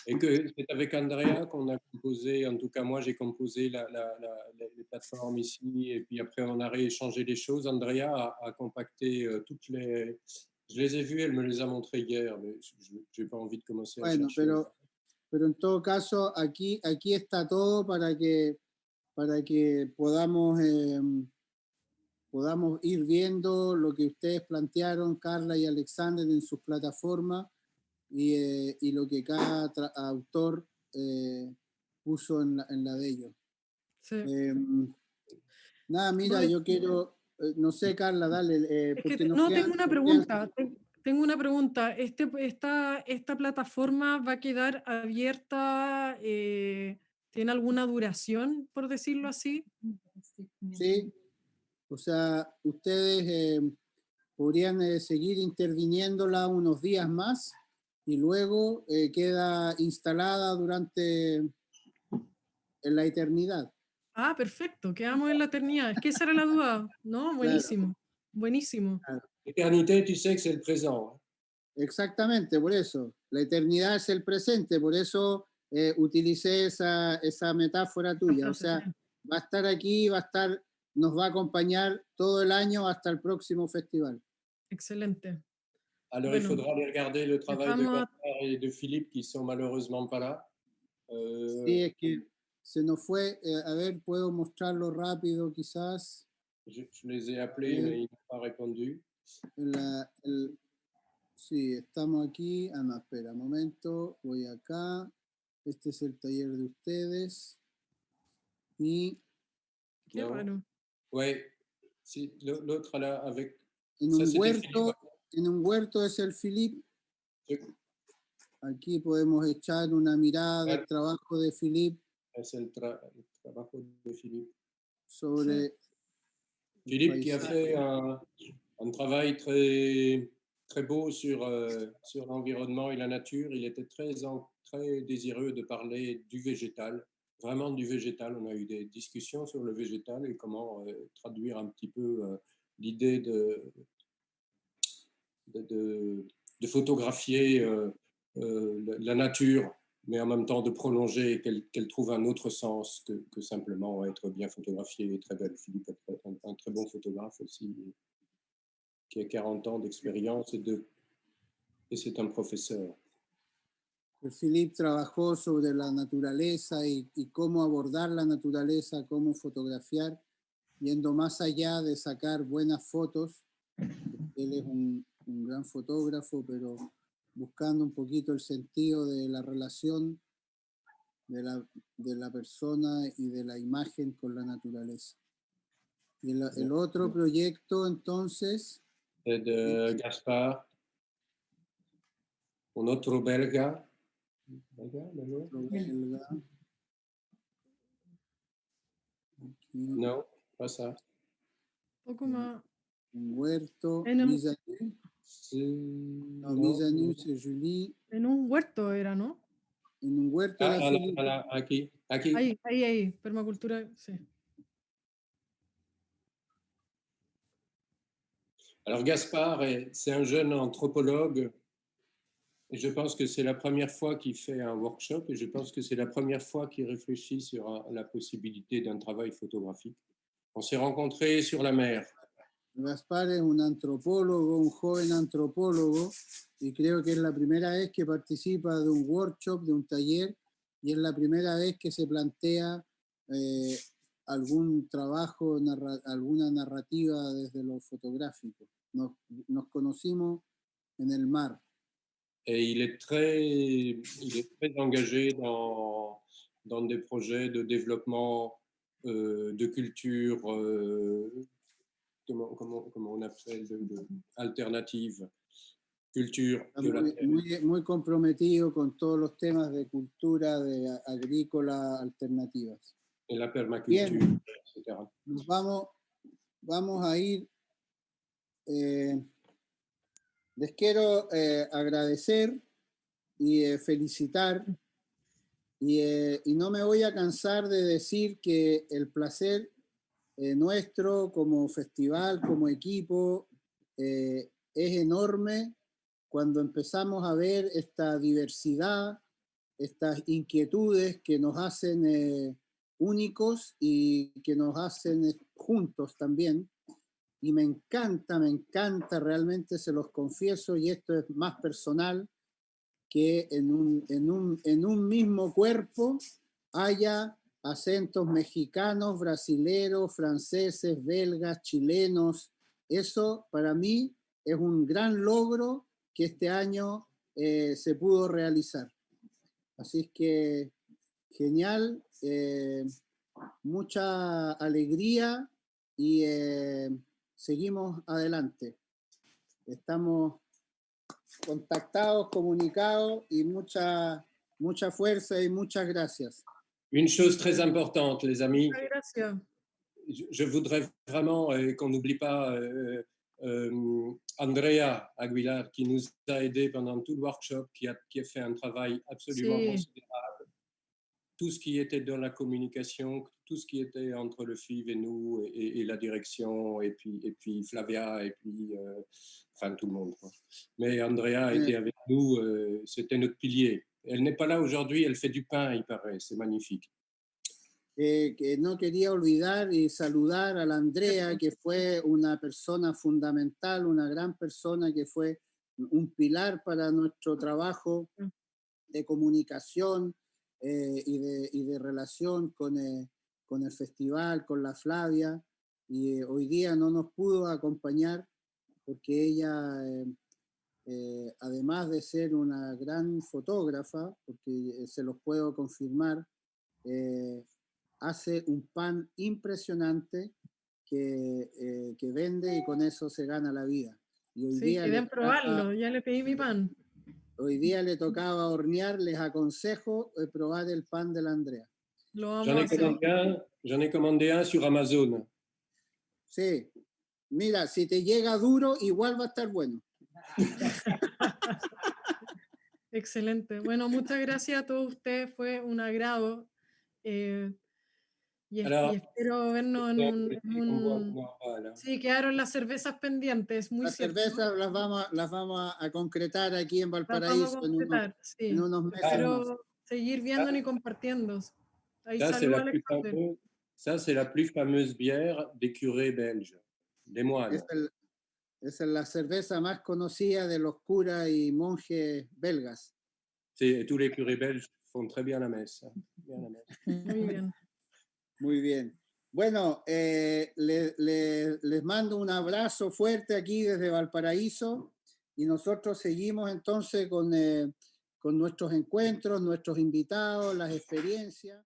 et que c'est avec Andrea qu'on a composé, en tout cas moi j'ai composé les plateformes ici et puis après on a rééchangé les choses. Andrea a compacté toutes les... Je les ai vues, elle me les a montrées hier, mais je n'ai pas envie de commencer à chercher. Pero en todo caso aquí está todo para que podamos ir viendo lo que ustedes plantearon, Carla y Alexander, en sus plataformas y lo que cada autor puso en la de ellos. Sí. Nada, mira, yo quiero, no sé, Carla, dale. Tengo una pregunta. Tengo una pregunta. ¿Esta plataforma va a quedar abierta? ¿Tiene alguna duración, por decirlo así? Sí. O sea, ustedes podrían seguir interviniéndola unos días más y luego queda instalada en la eternidad. Ah, perfecto, quedamos en la eternidad. Es que esa era la duda. No, buenísimo, claro. Buenísimo. Eternité, tu sais que c'est le présent. Exactamente, por eso. La eternidad es el presente, por eso utilicé esa metáfora tuya. O sea, va a estar aquí, nos va a acompañar todo el año hasta el próximo festival. Excelente. Alors, il faudra aller regarder le travail de Gaspard et de Philippe qui sont malheureusement pas là. Sí, es que se nos fue. A ver, puedo mostrarlo rápido quizás. Je les ai appelés, mais ils n'ont pas répondu. Sí, estamos aquí. Ah, no, espera, un momento. Voy acá. Este es el taller de ustedes. Y... Qué bueno. Oui, si, l'autre là avec... En un huerto es el Philippe. Sí. Aquí podemos echar una mirada del trabajo de Philippe. Es el trabajo de Philippe. Sobre... Philippe qui a fait un travail très, très beau sur l'environnement et la nature. Il était très désireux de parler du végétal, vraiment du végétal. On a eu des discussions sur le végétal et comment traduire un petit peu l'idée de photographier la nature, mais en même temps de prolonger, qu'elle trouve un autre sens que simplement être bien photographié et très belle. Philippe est un très bon photographe aussi, qui a 40 ans d'expérience et c'est un professeur. Philippe trabajó sobre la naturaleza y cómo abordar la naturaleza, cómo fotografiar, yendo más allá de sacar buenas fotos. Él es un gran fotógrafo, pero buscando un poquito el sentido de la relación de la persona y de la imagen con la naturaleza. Y el otro proyecto, entonces... Es de Gaspard, un otro belga. No, pas ça. Poco más. Un huerto, mise à nu, c'est Julie. En un huerto era, ¿no? En un huerto era aquí. Ahí, permacultura, sí. Alors Gaspard, c'est un jeune anthropologue et je pense que c'est la première fois qu'il fait un workshop et je pense que c'est la première fois qu'il réfléchit sur la possibilité d'un travail photographique. On s'est rencontrés sur la mer. Gaspar es un antropólogo, un joven antropólogo, y creo que es la primera vez que participa de un workshop, de un taller, y es la primera vez que se plantea algún trabajo, alguna narrativa desde lo fotográfico. Nos conocimos en el mar. Et il est très engagé dans des projets de développement de culture, comment on appelle, alternative, culture. Muy comprometido con todos los temas de cultura agrícola alternativas. En la permaculture, etc. Nos vamos a ir. Les quiero agradecer y felicitar Y no me voy a cansar de decir que el placer nuestro como festival, como equipo, es enorme cuando empezamos a ver esta diversidad, estas inquietudes que nos hacen únicos y que nos hacen juntos también. Y me encanta, realmente se los confieso, y esto es más personal, que en un mismo cuerpo haya acentos mexicanos, brasileros, franceses, belgas, chilenos. Eso para mí es un gran logro que este año se pudo realizar. Así es que genial, mucha alegría y seguimos adelante. Estamos contactados, comunicados y mucha fuerza y muchas gracias. Une chose très importante, les amis. Muchas gracias. Je voudrais vraiment qu'on n'oublie pas Andrea Aguilar, qui nous a aidés pendant tout le workshop, qui a fait un travail absolument considérable. Tout ce qui était dans la communication, tout ce qui était entre le FIV et nous, et la direction, et puis Flavia, et puis enfin tout le monde, quoi. Mais Andrea a été avec nous, c'était notre pilier. Elle n'est pas là aujourd'hui, elle fait du pain, il paraît, c'est magnifique. Que no quería olvidar y saludar a la Andrea, que fue una persona fundamental, una gran persona, que fue un pilar para nuestro trabajo de comunicación y de relación con el festival, con la Flavia, y hoy día no nos pudo acompañar porque ella, además de ser una gran fotógrafa, porque se los puedo confirmar, hace un pan impresionante que vende y con eso se gana la vida. Y hoy día quieren probarlo, ya le pedí mi pan. Hoy día le tocaba hornear, les aconsejo probar el pan de la Andrea. J'en ai commandé un sur Amazon. Sí, mira, si te llega duro, igual va a estar bueno. Excelente. Bueno, muchas gracias a todos ustedes, fue un agrado. Y espero vernos en un... Sí, quedaron las cervezas pendientes, muy cierto. Las cervezas las vamos a concretar aquí en Valparaíso en unos meses. Espero seguir viéndonos y compartiendo. Ahí saludo a Alexander. Ça, c'est la plus fameuse bière des curés belges, des moines. Esa es la cerveza más conocida de los curas y monjes belgas. Sí, et tous les curés belges font très bien la messe. Muy bien. Muy bien. Bueno, les mando un abrazo fuerte aquí desde Valparaíso y nosotros seguimos entonces con nuestros encuentros, nuestros invitados, las experiencias.